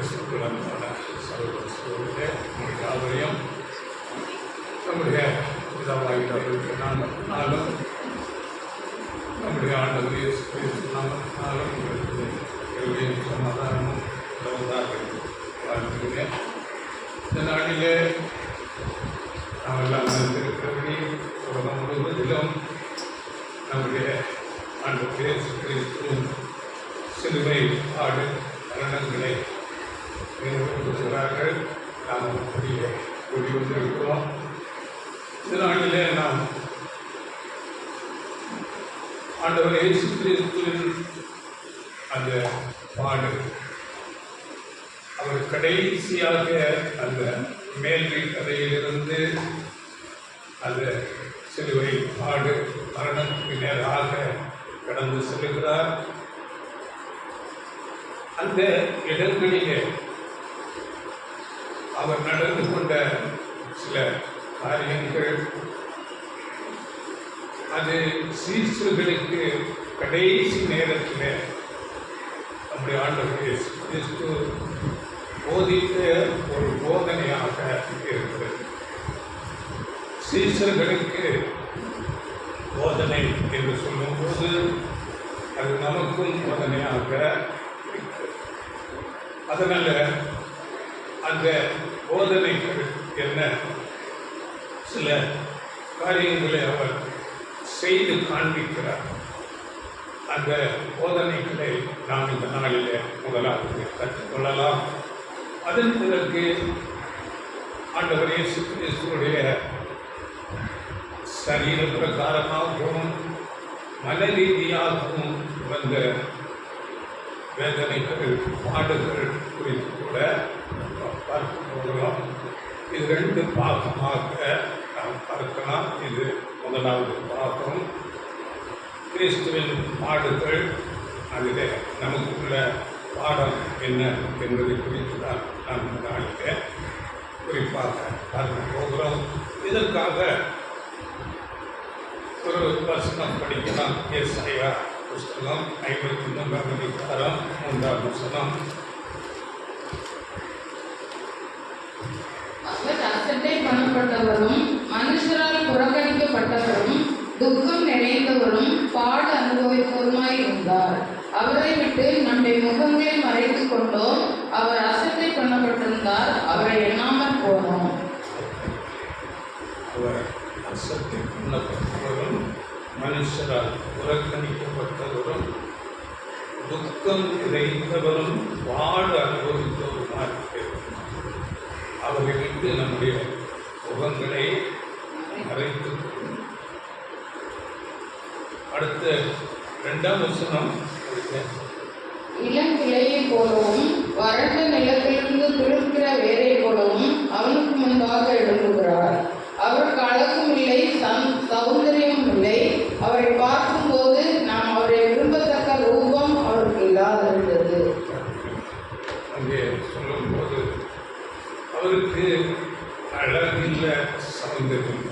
கிறிஸ்துவனான சகோதரர்களே, உங்கள் யாவரையும் நம்முடைய பிதாவாகிய நாளும் நம்முடைய ஆண்டவர் இயேசு கிறிஸ்து நாமத்தினாலும் உங்களுக்கு கிருபையும் சமாதானமும் உதவுவதாக வாழ்த்துகிறேன். இந்த நாளிலே நாம் எல்லாம் இருக்கிறபடி உலகம் முழுவதிலும் நம்முடைய ஆண்டவர் இயேசு கிறிஸ்துவின் சிலுவை ஆடு மரணங்களை நிறைவேற்றுகிறார்கள். நாம் அப்படியே கூடிக்கொண்டிருக்கிறோம். இந்த நாளிலே நாம் ஆண்டவர் இயேசு கிறிஸ்துவின் அந்த பாடு, அவர் கடைசியாக அந்த மேல்வி கதையிலிருந்து அந்த சிலுவை பாடு மரணத்துக்கு நேராக கடந்து செல்கிறார். அந்த இடங்களிலே அவர் நடந்து கொண்ட சில காரியங்கள் அது சீஷர்களுக்கு கடைசி நேரத்தில் நம்முடைய ஆண்டவர் இயேசு கிறிஸ்து போதித்த ஒரு போதனையாக இருக்கிறது. சீஷர்களுக்கு போதனை என்று சொல்லும்போது அது நமக்கும் போதனையாக இருக்கிறது. அதனால் அந்த போதனைகள் என்ன, சில காரியங்களை அவர் செய்து காண்பிக்கிறார். அந்த போதனைகளை நாம் இந்த நாளில் முதலாவது கற்றுக்கொள்ளலாம். அதன் பிறகு ஆண்டவர் இயேசு கிறிஸ்துவுடைய சரீர பிரகாரமாகவும் மன ரீதியாகவும் வந்த வேதனைகள் பாடுகள் குறித்து கூட பார்க்க போகிறோம். இது ரெண்டு பாகமாக நாம் பார்க்கலாம். இது முதலாவது பாகம், கிறிஸ்துவின் பாடுகள். அதில் நமக்குள்ள பாடம் என்ன என்பதை குறித்து தான் நாம் இந்த நாளிலே குறிப்பாக பார்க்க போகிறோம். இதற்காக ஒரு வசனம் படிக்கலாம். ஏசாயா புஸ்தகம் 53ஆம் அதிகாரம் 3ஆம் வசனம். அவர் அசட்டை பண்ணப்பட்டவரும் மனுஷரால் புறக்கணிக்கப்பட்டவரும் துக்கம் நிறைந்தவரும் பாடு அனுபவிப்பவருமாய் இருந்தார். அவரை விட்டு நம்முடைய முகங்களை மறைத்து கொண்டோம். அவர் அசட்டை பண்ணப்பட்டிருந்தார், அவரை எண்ணாமல் போனோம். அவர் அசட்டை பண்ணப்பட்டவரும் மனுஷரால் புறக்கணிக்கப்பட்டவரும் துக்கம் நிறைந்தவரும் பாடு அனுபவித்தவருமாய் இருக்கிறார். அவரை விட்டு நம்முடைய முகங்களை மறைத்து. அடுத்த 2ஆம் வசனம், இளங்கிளையை போலவும் வறண்ட நிலத்திலிருந்து துளிர்க்கிற வேரை போலவும் அவனுக்கு முன்பாக எழும்புகிறார். அவருக்கு அழகும் இல்லை, சௌந்தரியமும் இல்லை. அவரை பார்க்கும்போது நாம் அவரை விரும்பத்தக்க ரூபம் அவருக்கு இல்லாதிருந்தது. அங்கே சொல்லும்போது அவருக்கு அழகில்லை, சௌந்தரியம்,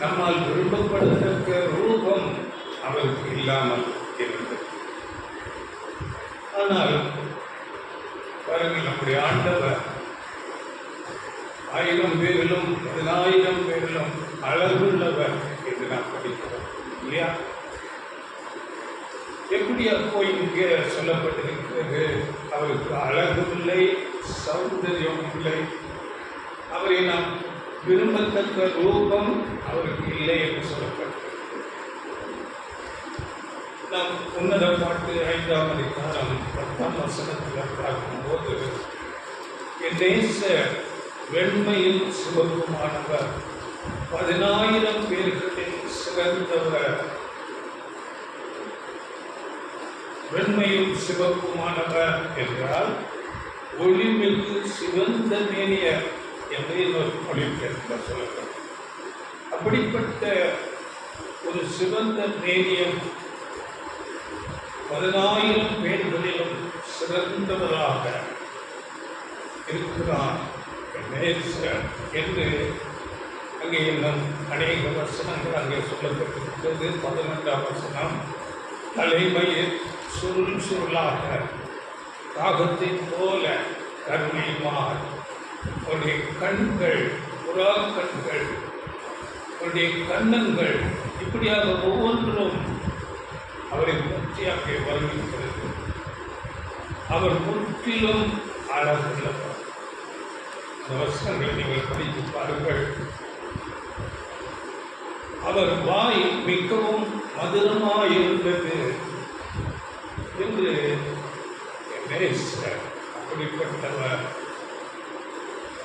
நம்மால் விரும்பப்படத்தக்க ரூபம் அவருக்கு இல்லாமல் இருந்தது. ஆனால் பாருங்கள், நம்முடைய ஆண்டவர் 1000 பேரிலும் 10,000 பேரிலும் அழகுள்ளவர் என்று நாம் படிக்கிறோம் இல்லையா? எப்படி அப்போ இங்கே சொல்லப்பட்டிருக்கிறது? அவருக்கு அழகும் இல்லை, சௌந்தரியம் இல்லை, அவரை நாம் விரும்பத்தக்க ரூபம் அவருக்கு இல்லை என்று சொல்லப்பட்டிருக்கிறது. நாம் உன்னத பாட்டு 5ஆம் அதிகாரம் 10ஆம் வசனத்தில் பார்க்கும்போது, என் நேச வெண்மையில் சிவப்புமானவர், 10,000 பேர்களில் சிறந்தவர், வெண்மையும் சிவப்புமானவர் என்றால் ஒளிமிகு சிவந்த மேனியர் என்று மொழிபெயர்க்க சொல்லப்படும். அப்படிப்பட்ட ஒரு சிவந்த மேனியம் 10,000 பேர்களிலும் சிறந்தவராக இருக்கிறார் என்று அங்கே இன்னும் அநேக வசனங்கள் அங்கே சொல்லப்பட்டிருக்கிறது. 11ஆம் வசனம், தலைமையில் சுருள் சுருளாக காகத்தை போல கருணையுமார். உன்னுடைய கண்கள் புறா கண்கள், உன்னுடைய கண்ணங்கள், இப்படியாக ஒவ்வொன்றும் அவரை பற்றி அங்கே வர்ணிக்கிறது. அவர் முற்றிலும் அழகுள்ளவர். அந்த வசனங்களை நீங்கள் படித்து பாருங்கள். அவர் வாய் மிகவும் மதுரமாயிருந்தது என்று நேசர். அப்படிப்பட்டவர்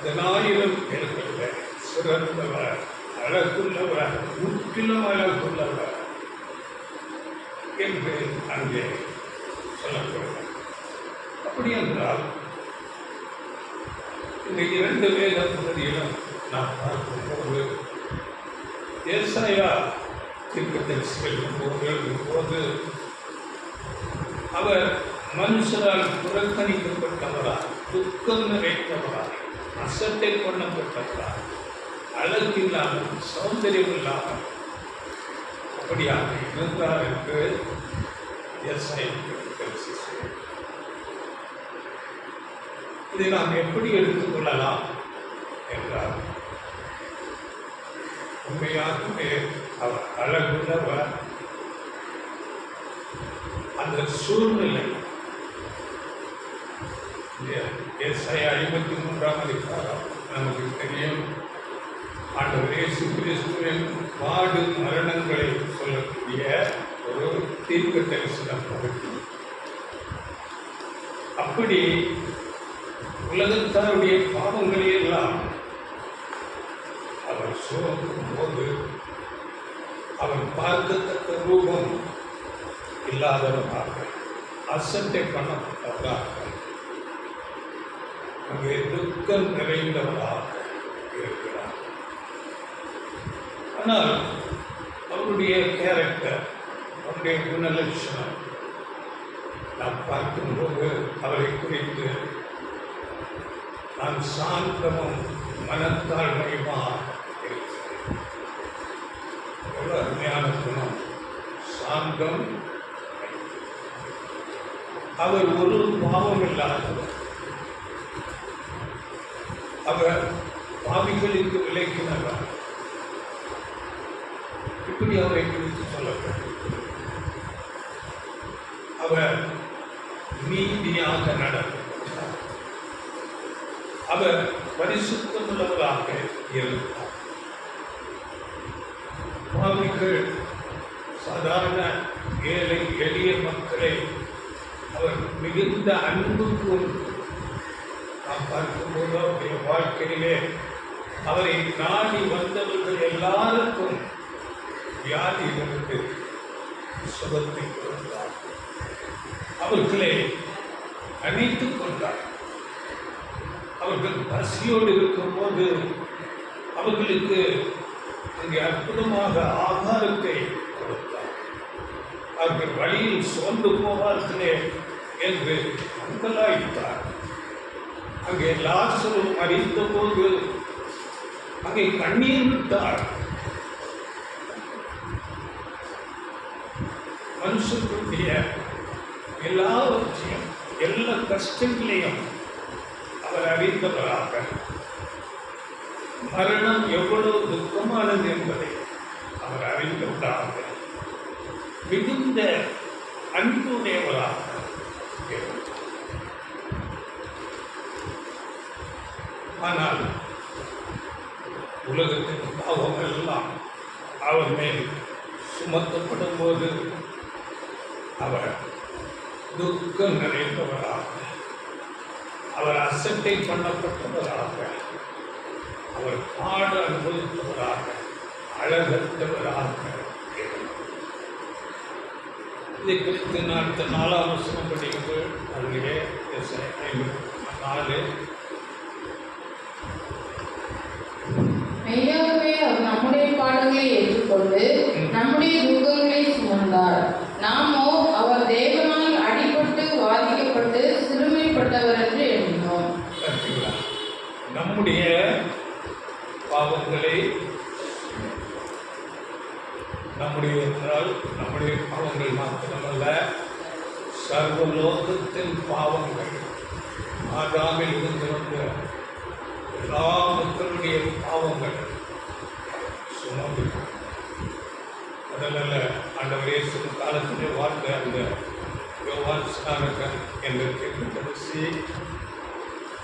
10,000 பேர்களில் சிறந்தவர், அழகுள்ளவர், முற்றிலும் அழகுள்ளவர் என்று அங்கே சொல்லப்படுகிறார். அப்படி என்றால் இந்த 2 வேத பகுதியிலும் நாம் பார்க்கும்போது ஏசாயா தீர்க்கதரிசிகள் போது அவர் மனுஷரால் புறக்கணிக்கப்பட்டவரால், துக்கம் நிறைந்தவரால், அசட்டை கொள்ளப்பட்டவரால், அழகில்லாமல், சௌந்தரியம் இல்லாமல் அப்படியாக இருந்தார் என்று ஏசாயா தீர்க்கதரிசி சொல்கிறார். இதை நாம் எப்படி எடுத்துக்கொள்ளலாம் என்றால், உண்மையாகவே அவர் அழகுள்ளவர். அந்த சூழ்நிலை ஏசாயா 53ஆம் அதிகாரம் நமக்கு தெரியும். ஆண்டவர் இயேசு கிறிஸ்துவின் பாடு மரணங்களை சொல்லக்கூடிய ஒரு தீர்க்க தரிசன பகுதி. அப்படி உலகத்தாருடைய பாவங்களை எல்லாம் அவர் சுமக்கும் போது அவர் பார்க்கத்தக்க ரூபம் இல்லாதவராக, அசட்டை பண்ணப்பட்டவராக, அங்கே துக்கம் நிறைந்தவராக இருக்கிறார். ஆனால் அவருடைய கேரக்டர், அவருடைய குணலட்சணம் நாம் பார்க்கும்போது அவரை குறித்து நான் சாந்தமும் மனத்தாழ்மையுமா இருக்கிறேன். எவ்வளவு அருமையான குணம், சாந்தம். அவர் ஒரு பாவம் இல்லாதவர். அவர் பாவிகளுக்கு விலக்கினவர். இப்படி அவரை குறித்து சொல்லப்பட்டது. அவர் நீதியாக நடந்தார். அவர் பரிசுத்தமுள்ளவராக இருந்தார். பாவிகள், சாதாரண ஏழை எளிய மக்களை அவர் மிகுந்த அன்புக்கும் நாம் பார்க்கும்போது அவருடைய வாழ்க்கையிலே அவரை நாடி வந்தவர்கள் எல்லாருக்கும் வியாதிகளுக்கு சுகத்தை கொடுத்தார். அவர்களை அணைத்துக் கொண்டார். அவர்கள் பசியோடு இருக்கும்போது அவர்களுக்கு அங்கே அற்புதமாக ஆகாரத்தை கொடுத்தார். அவர்கள் வழியில் சோர்ந்து போவார்களே என்று அங்கலாய்த்தார். அங்கே லாசரு மரித்த போது அங்கே கண்ணீர் விட்டார். மனுஷனுடைய எல்லாவற்றையும், எல்லா கஷ்டங்களையும் அவர் அறிந்தவராக, மரணம் எவ்வளவு துக்கமானது என்பதை அவர் அறிந்தவராக, மிகுந்த அன்புடையவராக இருந்தார். ஆனால் உலகத்தின் பாவம் எல்லாம் அவர் மேல் சுமத்தப்படும் போது அவர் துக்கம் நிறைந்தவராக, அவர் அசட்டை பண்ணப்பட்டவராக, அவர் பாட அனுபவித்தவராக, அழகற்றவராக இருந்தார். இதை குறித்து நான் 4ஆம் வசனம் படிக்கும்போது அதிலே 4 மெய்யாகவே அவர் நம்முடைய பாடுகளை ஏற்றுக்கொண்டு நம்முடைய துக்கங்களை சுமந்தார். நாமோ அவர் தேவனால் அடிபட்டு வாதிக்கப்பட்டு சிறுமைப்பட்டவர் என்று எண்ணினோம். நம்முடைய பாவங்களை, நம்முடைய பாவங்கள் மாத்திரமல்ல, சர்வலோகத்தின் பாவங்கள் ஆதாமில் இருந்து வந்த எல்லா மக்களுடைய பாவங்கள் சுமந்து அதனால ஆண்டவர் இயேசு காலத்திலே வாழ்ந்த அந்த யோவான் ஸ்நானகன் என்ற தீர்க்கதரிசி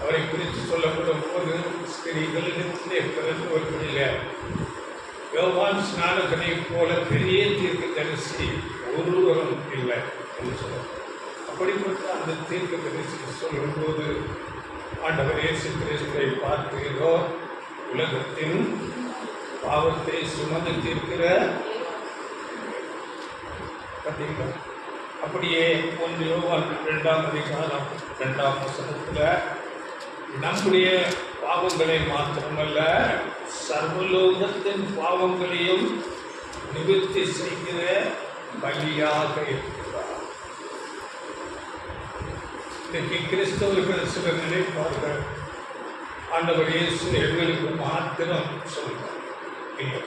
அவரை குறித்து சொல்லப்படும் போது ஸ்திரீகளிடத்திலே பிறந்தவர்களில் யோவான் ஸ்நானகனை போல பெரிய தீர்க்கதரிசி ஒருவரும் இல்லை என்று சொல்ல. அப்படிப்பட்ட அந்த தீர்க்கதரிசி சொல்லும்போது ஆண்டவர் இயேசு கிறிஸ்துவை பார்க்கிறோ உலகத்தின் பாவத்தை சுமந்து தீர்க்கிற பார்த்தீங்களா. அப்படியே 1 யோவான் 2ஆம் அதிகாரம் 2ஆம் வசனத்தில் நம்முடைய பாவங்களை மாத்திரமல்ல சர்வலோகத்தின் பாவங்களையும் நிவர்த்தி செய்கிற பலியாக இருக்கிறார். இன்றைக்கு கிறிஸ்தவர்கள் சில நினைப்பார்கள் ஆண்டவர் இயேசு எங்களுக்கு மாத்திரம் சொல்றார். இல்லை,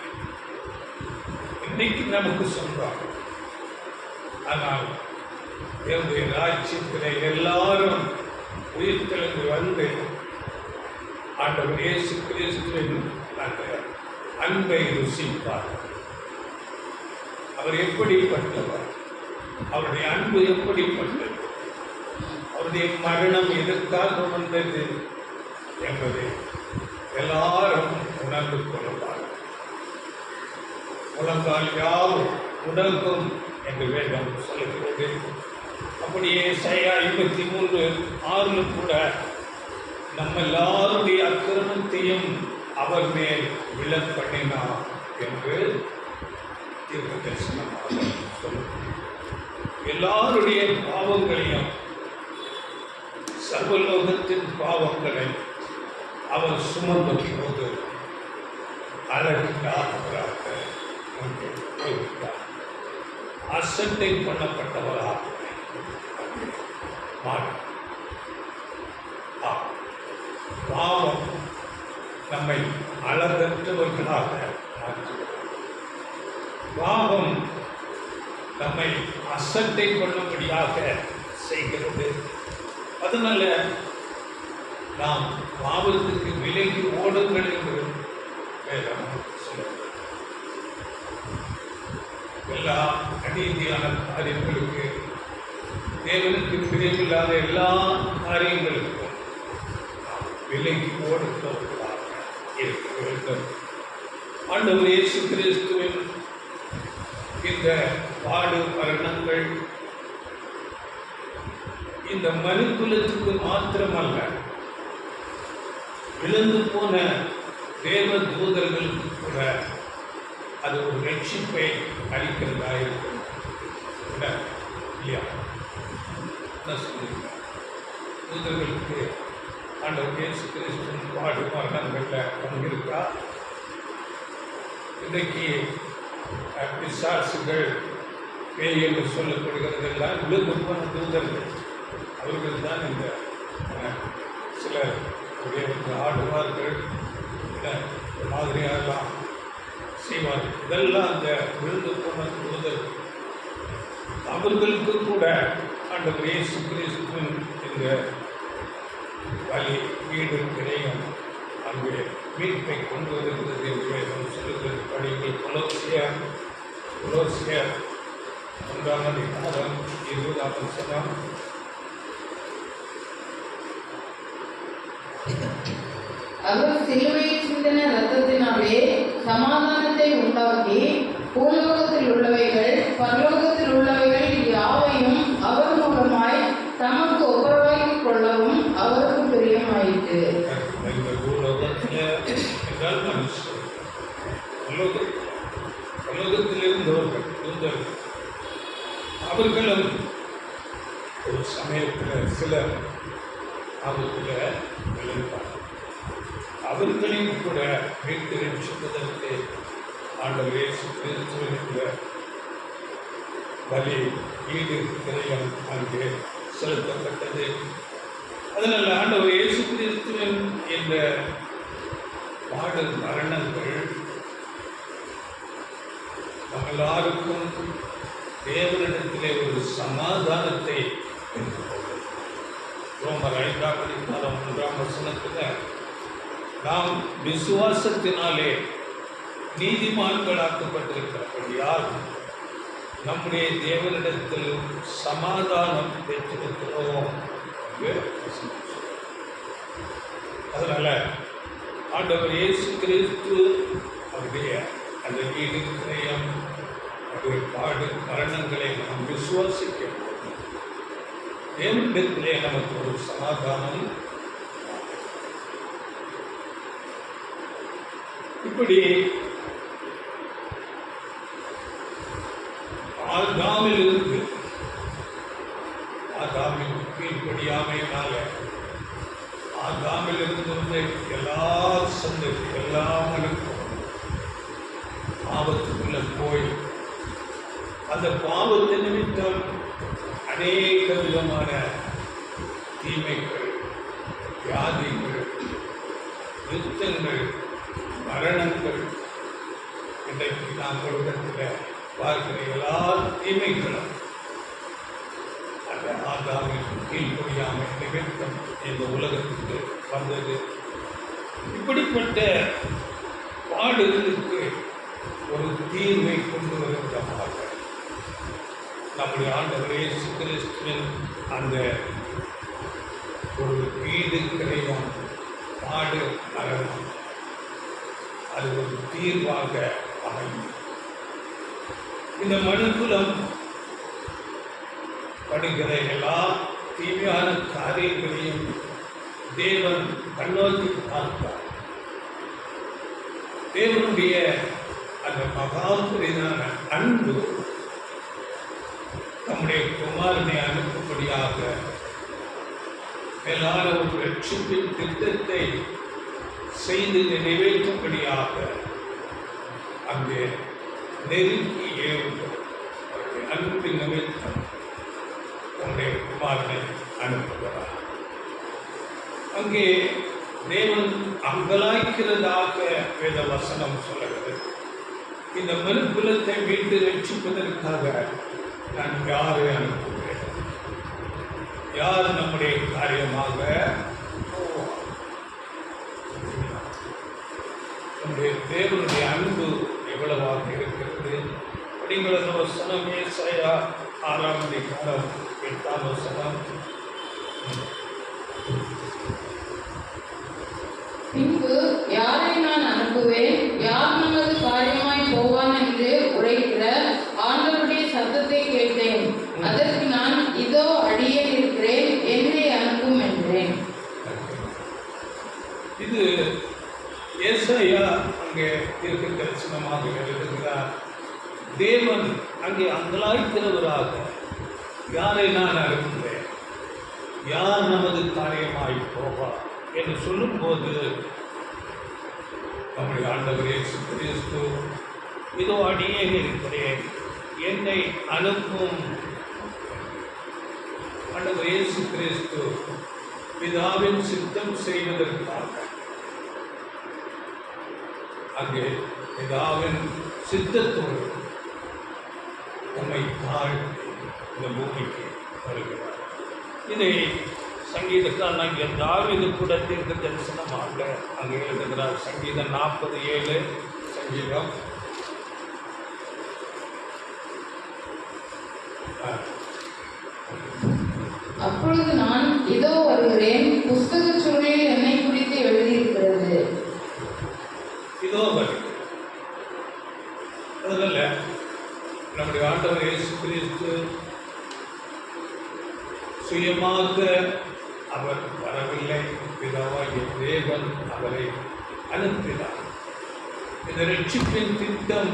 இன்னைக்கு நமக்கு சொல்றாங்க. ஆனால் என்னுடைய ராஜ்யத்தில் எல்லாரும் உயிர்த்தெழுந்து வந்து ஆண்டவர் இயேசு கிறிஸ்துவின் அந்த அன்பை ருசிப்பார். அவர் எப்படிப்பட்டவர், அவருடைய அன்பு எப்படிப்பட்டது, அவருடைய மரணம் எதற்காக வந்தது என்பதை எல்லாரும் உணர்ந்து கொள்வார். முழங்கால் யாவும் உடல்கும் என்று வேதம் சொல்லுகிறது. அப்படியே ஏசாயா 53:6 கூட நம்ம எல்லாருடைய அக்கிரமத்தையும் அவர் மேல் விழப்பண்ணினார் என்று தீர்க்க தரிசனமாக சொல்லுகிறது. எல்லாருடைய பாவங்களையும் சர்வலோகத்தின் பாவங்களை அவர் சுமந்த போது அழகாக அசட்டை பண்ணப்பட்டவராக பாவம் நம்மை அழகற்றவர்களாக மாற்றுகிறது. பாவம் நம்மை அசட்டை பண்ணும்படியாக செய்கிறது. அதனால நாம் பாவத்துக்கு விலகி ஓடுங்கள் என்று வேதம் சொல்லுகிறது. எல்லா அநீதியான காரியங்களுக்கு, தேவனுக்கு பிரியமில்லாத எல்லா காரியங்களுக்கும் நாம் விலகி ஓடுகிறவர்களாக இருக்க வேண்டும். ஆண்டவர் இயேசு கிறிஸ்துவின் இந்த பாடு மரணங்கள் இந்த மனுக்குலத்துக்கு மாத்திரமல்ல, விழுந்து போன தேவ தூதர்களுக்கு கூட அது ஒரு ரட்சிப்பை அளிக்கிறதா இருக்கும் இல்லையா? தூதர்களுக்கு ஆண்டவர் இயேசு கிறிஸ்துவின் பாடு மரணங்களில் பங்கிருக்கா? இன்றைக்கு பிசாசுகள் பேய் என்று சொல்லப்படுகிறதெல்லாம் விழுந்து போன தூதர்கள். அவர்கள் தான் இந்த சிலர் ஆடுவார்கள், மாதிரியாகலாம் செய்வார்கள். இதெல்லாம் அந்த விழுந்து போன தூதர். அவர்களுக்கு கூட ஆண்டவர் இயேசு கிறிஸ்துவின் இந்த வலி வீடு கிடையும் அங்கே மீட்பை கொண்டு வருகிறது என்று சொல்லுகிறது. படிகள் கொலோசியர் 1ஆம் அதிகாரம் 20ஆம் வசனம். அவர் சிலுவையில் சிந்தின இரத்தத்தினாலே சமாதானத்தை உண்டாக்கி பூலோகத்தில் உள்ளவைகள் பரலோகத்தில் உள்ளவைகள் யாவையும் அவர் மூலமாய் தமக்கு ஒப்புரவாக்கிக் கொள்ளவும் அவருக்கு பிரியமாயிற்று. பரலோகத்திலிருந்தவர்கள் அவர்களும் ஒரு சமயத்தில் சிலர் அவர்களை விழுந்தார். அவர்களையும் கூட மீட்டு ரட்சிப்பதற்கு ஆண்டவர் இயேசு கிறிஸ்துவின் பலி ஈடு கிரயம் அங்கே செலுத்தப்பட்டது. அதனால் ஆண்டவர் இயேசு கிறிஸ்துவின் இந்த பாடல் மரணங்கள் நம்ம எல்லாருக்கும் தேவனிடத்திலே ஒரு சமாதானத்தை ரோமர் 5ஆம் அதிகாரம் 1ஆம் வசனத்துல நாம் விசுவாசத்தினாலே நீதிமான்களாக்கப்பட்டிருக்கிறபடியால் நம்முடைய தேவனிடத்தில் சமாதானம் பெற்றிருக்கிறோம். அதனால ஆண்டவர் இயேசு கிறிஸ்து அவருடைய அந்த ஈடு கிரயம், அவருடைய பாடு மரணங்களை நாம் விசுவாசிக்க தேவனிடத்திலே நமக்கு ஒரு சமாதானம். இப்படி ஆதாமிலிருந்து ஆதாமின் கீழ்ப்படியாமையினால ஆதாமிலிருந்து வந்த எல்லா சந்ததி எல்லா மனுக்கும் பாவத்துக்குள்ள போய் அந்த பாவத்தை நிமித்தம் அநேக விதமான தீமைகள், வியாதிகள், யுத்தங்கள், மரணங்கள், இன்றைக்கு நாம் உலகத்தில் பார்க்கிற எல்லா தீமைகளும் அந்த ஆதாமின் கீழ்ப்படியாமை நிமித்தம் இந்த உலகத்துக்கு வந்தது. இப்படிப்பட்ட பாடுகளுக்கு ஒரு தீர்வை கொண்டு வருவதாக நம்முடைய ஆண்டவர் இயேசு கிறிஸ்துவின் அந்த ஒரு ஈடு கிரயம், பாடு மரணம், அது ஒரு தீர்வாக அமையும். இந்த மனுக்குலம் படுகிற எல்லா தீமையான காரியங்களையும் தேவன் கண்ணோக்கி பார்த்தார். தேவனுடைய அந்த மகாபுரிதான அன்பு நம்முடைய குமாரனை அனுப்பும்படியாக மேலான ஒரு ரட்சிப்பின் திட்டத்தை செய்து நிறைவேற்றும்படியாக அங்கே நெருங்கி ஏவுகிறது. அன்பின் நிமித்தம் நம்முடைய குமாரனை அனுப்புகிறார். அங்கே தேவன் அங்கலாய்க்கிறதாக வேத வசனம் சொல்லுகிறது. இந்த மனுக்குலத்தை மீட்டு ரட்சிப்பதற்காக நான் யாரை அனுப்புகிறேன்? யார் நம்முடைய காரியமாக நம்முடைய தேவனுடைய அன்பு எவ்வளவாக இருக்கிறது? அப்படிங்கிற வசனம் ஏசாயா 6ஆம் அதிகாரம் 8ஆம் வசனம். பின்பு யாரை நான் அனுப்புவேன், யார் நமது காரியமாய் போவான் என்று உரைக்கிற ஆண்டவருடைய சத்தத்தை கேட்டேன். அதற்கு நான் இதோ அடியேன் இருக்கிறேன், என்னை அனுப்பும் என்றேன். இது ஏசாயா அங்கே இருக்க தரிசனமாக எழுதுகிறார். தேவன் அங்கே அங்கலாய்க்கிறவராக யாரை நான் அனுப்புவேன், யார் நமது காரியமாய் போவார் என்று சொல்லும்போது நம்முடைய ஆண்டவர் இயேசு கிறிஸ்து இதோ அடியேன் இருக்கிறேன், என்னை அனுப்பும். ஆண்டவர் இயேசு கிறிஸ்து பிதாவின் சித்தம் செய்வதற்காக அங்கே பிதாவின் சித்தத்தோடு நம்மை தாழ்த்தி இந்த பூமிக்கு வருகிறார். இதை சங்கீதக்காரனாகிய தாவீது கூட தீர்க்க தரிசனமாக அங்கே எழுதுகிறார். சங்கீதம் 47 சங்கீதம் அப்பொழுது நான் இதோ வருகிறேன், புஸ்தக சுருளில் என்னை குறித்து எழுதியிருக்கிறது. இதோ வருகிறேன். அதனால நம்முடைய ஆண்டவர் இயேசு கிறிஸ்து சுயமாக அவர் வரவில்லை, பிதாவாகிய தேவன் அவரை அனுப்பினார். இந்த ரட்சிப்பின் திட்டம்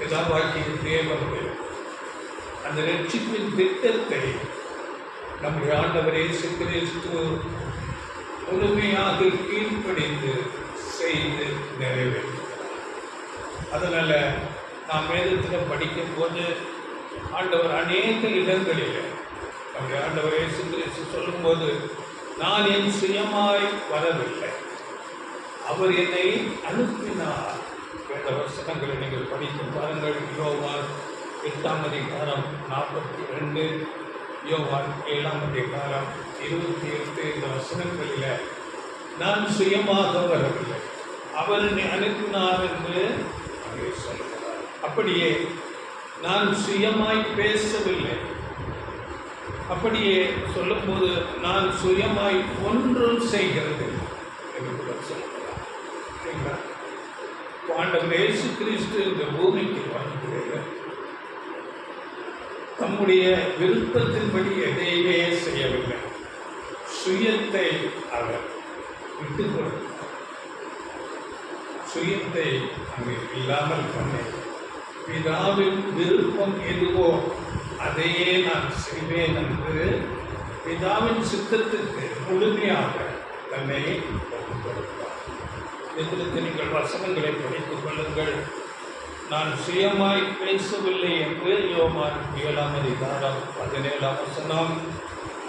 பிதாவாகிய தேவனுடைய அந்த ரட்சிப்பின் திட்டத்தை நம்முடைய ஆண்டவர் இயேசு கிறிஸ்து முழுமையாக கீழ்ப்படிந்து செய்து நிறைவேற்றுகிறார். அதனால நாம் வேதத்தில் படிக்கும் போது ஆண்டவர் அநேக இடங்களில் நம்முடைய ஆண்டவர் இயேசு கிறிஸ்து சொல்லும்போது, நான் என் சுயமாய் வரவில்லை, அவர் என்னை அனுப்பினார். வேத வசனங்களை நீங்கள் படித்து பாருங்கள். யோவான் 8ஆம் அதிகாரம் 42 யோவான் 7:28 இந்த வசனங்களில் நான் சுயமாக வரவில்லை, அவர் என்னை அனுப்பினார் என்று அங்கே சொல்கிறார். அப்படியே நான் சுயமாய் பேசவில்லை. அப்படியே சொல்லும்போது நான் சுயமாய் ஒன்றும் செய்கிறது என்று கூட சொல்கிறார். சரிங்களா? ஆண்டவர் இயேசு கிறிஸ்து இந்த பூமிக்கு வந்து தம்முடைய விருப்பத்தின்படி எதையுமே செய்யவில்லை. சுயத்தை அவர் விட்டுக் கொடுத்தார். சுயத்தை அங்கு இல்லாமல் பண்ண பிதாவின் விருப்பம் எதுவோ அதையே நான் செய்வேன் என்று பிதாவின் சித்தத்துக்கு முழுமையாக தன்னை ஒப்புக் கொடுத்தார். இதற்கு நீங்கள் வசனங்களை படித்துக் கொள்ளுங்கள். நான் சுயமாய் பேசவில்லை என்று யோவான் 7:17.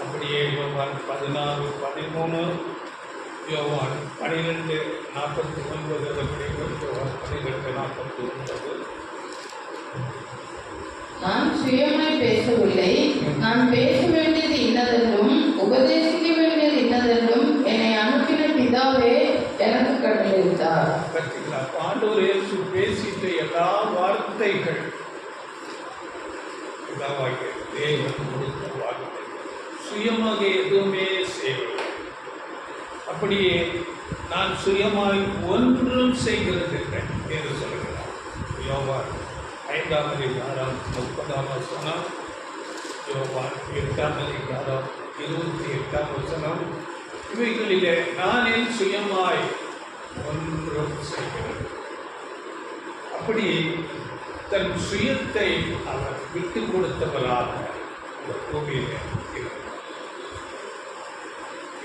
அப்படியே யோவான் 16:13, யோவான் 12:49, யோவான் 12:49. நான் சுயமாய் பேசவில்லை, நான் பேச வேண்டியது இன்னதென்றும் உபதேசிக்க வேண்டியது இன்னதென்றும் என்னை அனுப்பின பிதாவே எனக்கு கட்டளையிட்டார். ஆண்டவர் இயேசு பேசிட்ட எல்லா வார்த்தைகள் தேவன் கொடுத்த வார்த்தை, சுயமாக எதுவுமே செய்யவில்லை. அப்படியே நான் சுயமாய் ஒன்றும் செய்கிறது என்று சொல்கிறார். யோவான் 5:30, யோவான் 8:28. இவைகளிலே நானே சுயமாய் ஒன்றும் செய்கிறது. அப்படி தன் சுயத்தை அவர் விட்டு கொடுத்தவராக இந்த பூமியில் இருக்கிறார்.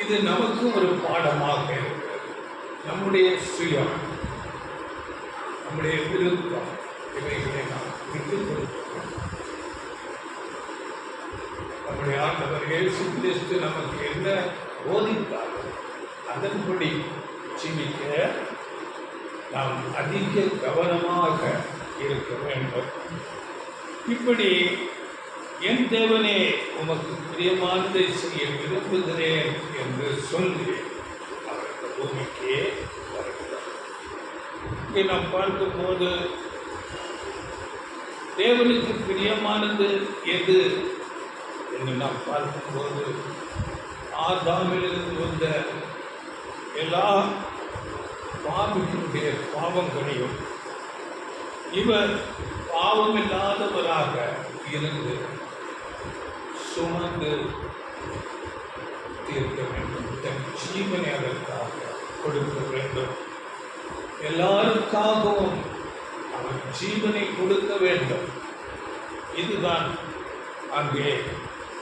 இது நமக்கு ஒரு பாடமாக இருக்கிறது. நம்முடைய சுயம், நம்முடைய விருப்பம், இவைகளை நாம் விட்டு கொடுக்கிறோம். நம்முடைய ஆண்டவர் இயேசு கிறிஸ்து நமக்கு என்ன போதித்தாரோ அதன்படி ஜீவிக்க நாம் அதிக கவனமாக இருக்க வேண்டும். இப்படி என் தேவனே உமக்கு பிரியமானதை செய்ய விரும்புகிறேன் என்று சொல்லி அவர் பூமிக்கே வருகிறார். இங்கே நாம் பார்க்கும்போது தேவனுக்கு பிரியமானது எது என்று நாம் பார்க்கும்போது ஆதாமிலிருந்து வந்த எல்லா பாவிகளுடைய பாவங்களையும் இவர் பாவமில்லாதவராக இருந்து சுமந்து தீர்க்க வேண்டும். தன் ஜீவனை அதற்காக கொடுக்க வேண்டும். எல்லாருக்காகவும் அவர் ஜீவனை கொடுக்க வேண்டும். இதுதான் அங்கே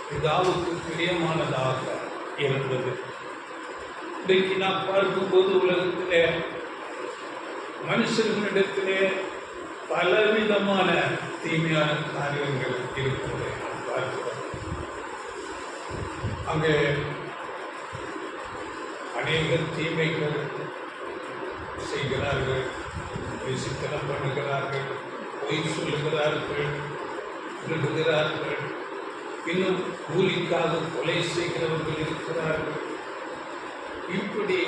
பிதாவுக்கு பிரியமானதாக இருந்தது. இன்றைக்கு நாம் பார்க்கும்போது உலகத்திலே மனுஷர்களிடத்திலே பலவிதமான தீமையான காரியங்கள் இருக்கிறதை நாம் பார்க்கிறோம். அங்கே அநேக தீமைகள் செய்கிறார்கள், விசித்தனம் பண்ணுகிறார்கள், பொய் சொல்லுகிறார்கள், திருடுகிறார்கள், இன்னும் கூலிக்காக கொலை செய்கிறவர்கள் இருக்கிறார்கள். இப்படி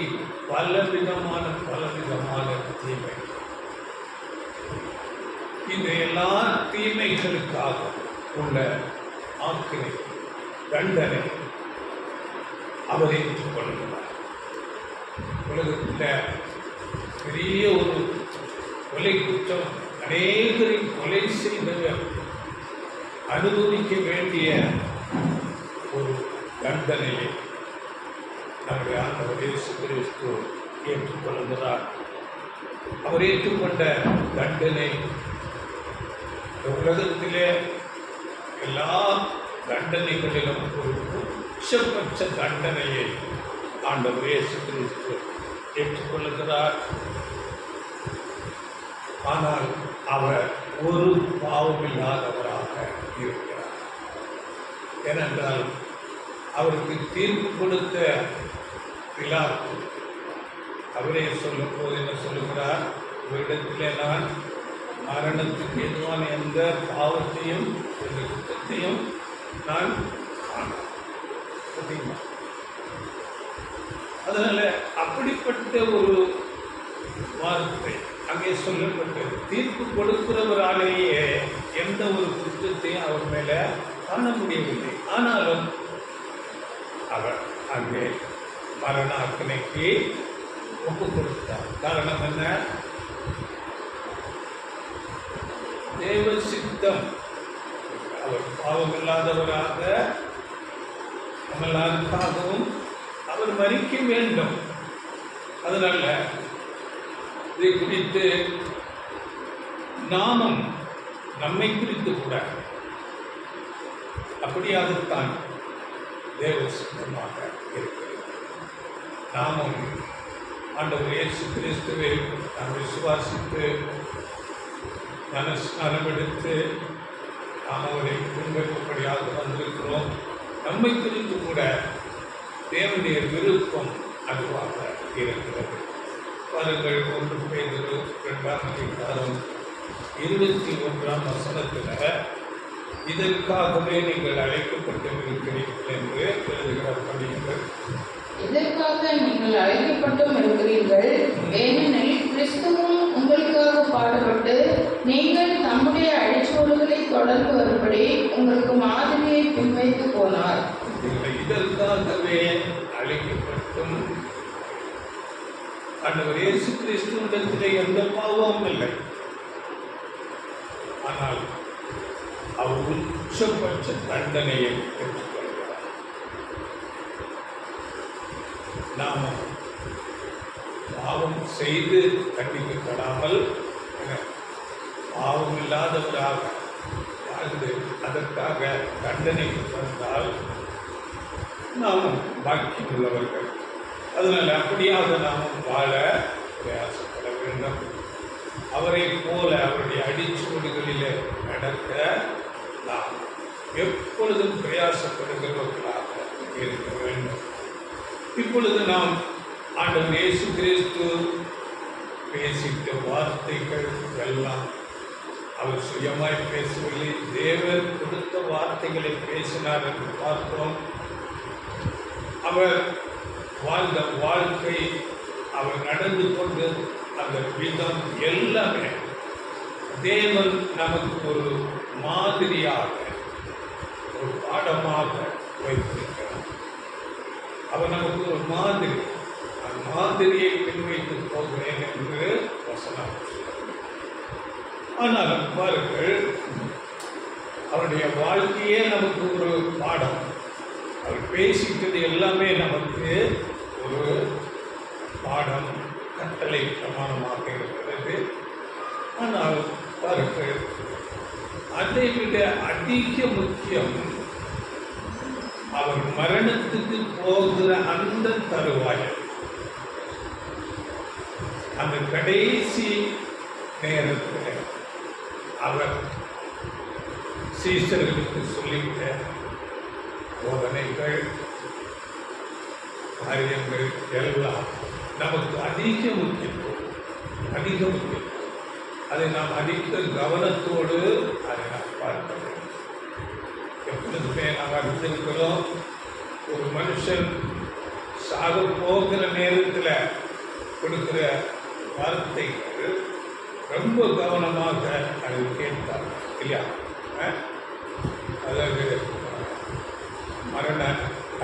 பலவிதமான தீமை. இந்த எல்லா தீமைகளுக்காக உள்ள ஆக்கினை தண்டனை அவர் ஏற்றுக்கொள்கிறார். உலகத்தில் பெரிய ஒரு கொலை குற்றம், அநேகரின் கொலை செய்தவர் அனுபவிக்க வேண்டிய ஒரு தண்டனையை நம்முடைய ஆண்டவர் இயேசு கிறிஸ்து ஏற்றுக்கொள்கிறார். அவர் ஏற்றுக்கொண்ட தண்டனை உலகத்திலே எல்லா தண்டனைகளிலும் ஒரு உச்சபட்ச தண்டனையை ஆண்டவர் இயேசு கிறிஸ்து ஏற்றுக்கொள்கிறார். ஆனால் அவர் ஒரு பாவமில்லாதவராக இருக்கிறார். ஏனென்றால் அவருக்கு தீர்ப்பு கொடுத்த பிலாத்து அவரே சொல்லும் போது என்ன சொல்லுகிறார்? இவரிடத்திலே நான் மரணத்துக்கு எதுவான எந்த பாவத்தையும் எந்த குற்றத்தையும் நான் பார்த்தீங்களா? அதனால அப்படிப்பட்ட ஒரு வார்த்தை அங்கே சொல்லப்பட்டது. தீர்ப்பு கொடுக்கிறவராலேயே எந்த ஒரு குற்றத்தையும் அவர் மேல காண முடியவில்லை. ஆனாலும் அவர் அங்கே மரண அக்கனைக்கு ஒப்பு கொடுத்தார். காரணம் என்ன? தேவ சித்தம். அவர் பாவமில்லாதவராக நம்மளாருக்காகவும் அவர் மரிக்க வேண்டும். அதனால இதை குறித்து நாமும் நம்மை குறித்து கூட அப்படியாகத்தான் தேவ சித்தமாக இருக்கிறது. நாமும் ஆண்டவர் இயேசு கிறிஸ்துவை நாம் விசுவாசித்து ஞானஸ்நானம் எடுத்து நாம் அவரை பின்பற்றபடியாக வந்திருக்கிறோம். நம்மை குறித்து கூட தேவனுடைய விருப்பம் அதுவாக இருக்கிறது. பாருங்கள், 1 பேதுரு 2:21 இதற்காகவே நீங்கள் அழைக்கப்பட்டிருக்கிறீர்கள் என்று எழுதுகிறார். படியுங்கள். இதற்காக நீங்கள் அழைக்கப்பட்டும் இருக்கிறீர்கள், ஏனெனில் கிறிஸ்துவும் உங்களுக்காக பாடுபட்டு நீங்கள் தம்முடைய அடிச்சுவடுகளை தொடர்ந்து வரும்படி உங்களுக்கு மாதிரியை பின்வைத்து போனார். இதற்காகவே அழைக்கப்பட்டும் ஆண்டவர் இயேசு கிறிஸ்துவிடத்திலே எந்த பாவமும் இல்லை. ஆனால் அவர் உச்சபட்ச தண்டனையை பெற்றுக்கொள்கிறார். நாம் பாவம் செய்து தண்டிக்கப்படாமல் பாவம் இல்லாதவராக வாழ்ந்து அதற்காக தண்டனைக்கு வந்தால் நாம் பாக்கியம் உள்ளவர்கள். அதனால் அப்படியாக நாம் வாழ பிரயாசப்பட வேண்டும். அவரை போல அவருடைய அடிச்சுவடுகளிலே நடக்க நாம் எப்பொழுதும் பிரயாசப்படுகிறவர்களாக இருக்க வேண்டும். இப்பொழுது நாம் ஆண்டவர் இயேசு கிறிஸ்து பேசிட்ட வார்த்தைகள் எல்லாம் அவர் சுயமாய் பேசவில்லை, தேவன் கொடுத்த வார்த்தைகளை பேசினார் என்று பார்த்தோம். அவர் வாழ்ந்த வாழ்க்கை, அவர் நடந்து கொண்டு அந்த விதம் எல்லாமே தேவன் நமக்கு ஒரு மாதிரியாக ஒரு பாடமாக வைத்திருக்கிறார். அவர் நமக்கு ஒரு மாதிரி, அந்த மாதிரியை பின்வைத்து போகிறேன் என்று வசனம். ஆனால் பாருங்கள், அவருடைய வாழ்க்கையே நமக்கு ஒரு பாடம். அவர் பேசிட்டது எல்லாமே நமக்கு ஒரு பாடம், கட்டளை பிரமாணமாக இருக்கிறது. ஆனால் பாருங்கள், அதை விட அதிக முக்கியம் அவர் மரணத்துக்கு போகிற அந்த தருவாயில், அந்த கடைசி நேரத்தில் அவர் சீசர்களுக்கு சொல்லிவிட்ட போதனைகள், காரியங்கள் எல்லாம் நமக்கு அதிக முக்கியத்துவம். அதை நாம் அதிக கவனத்தோடு அதை நாம் பார்க்க வேண்டும். எப்பொழுதுமே நாம் அறிந்திருக்கிறோம், ஒரு மனுஷன் சாக போகிற நேரத்தில் கொடுக்கிற வார்த்தைகள் ரொம்ப கவனமாக அதை கேட்பார் இல்லையா? அதாவது மரண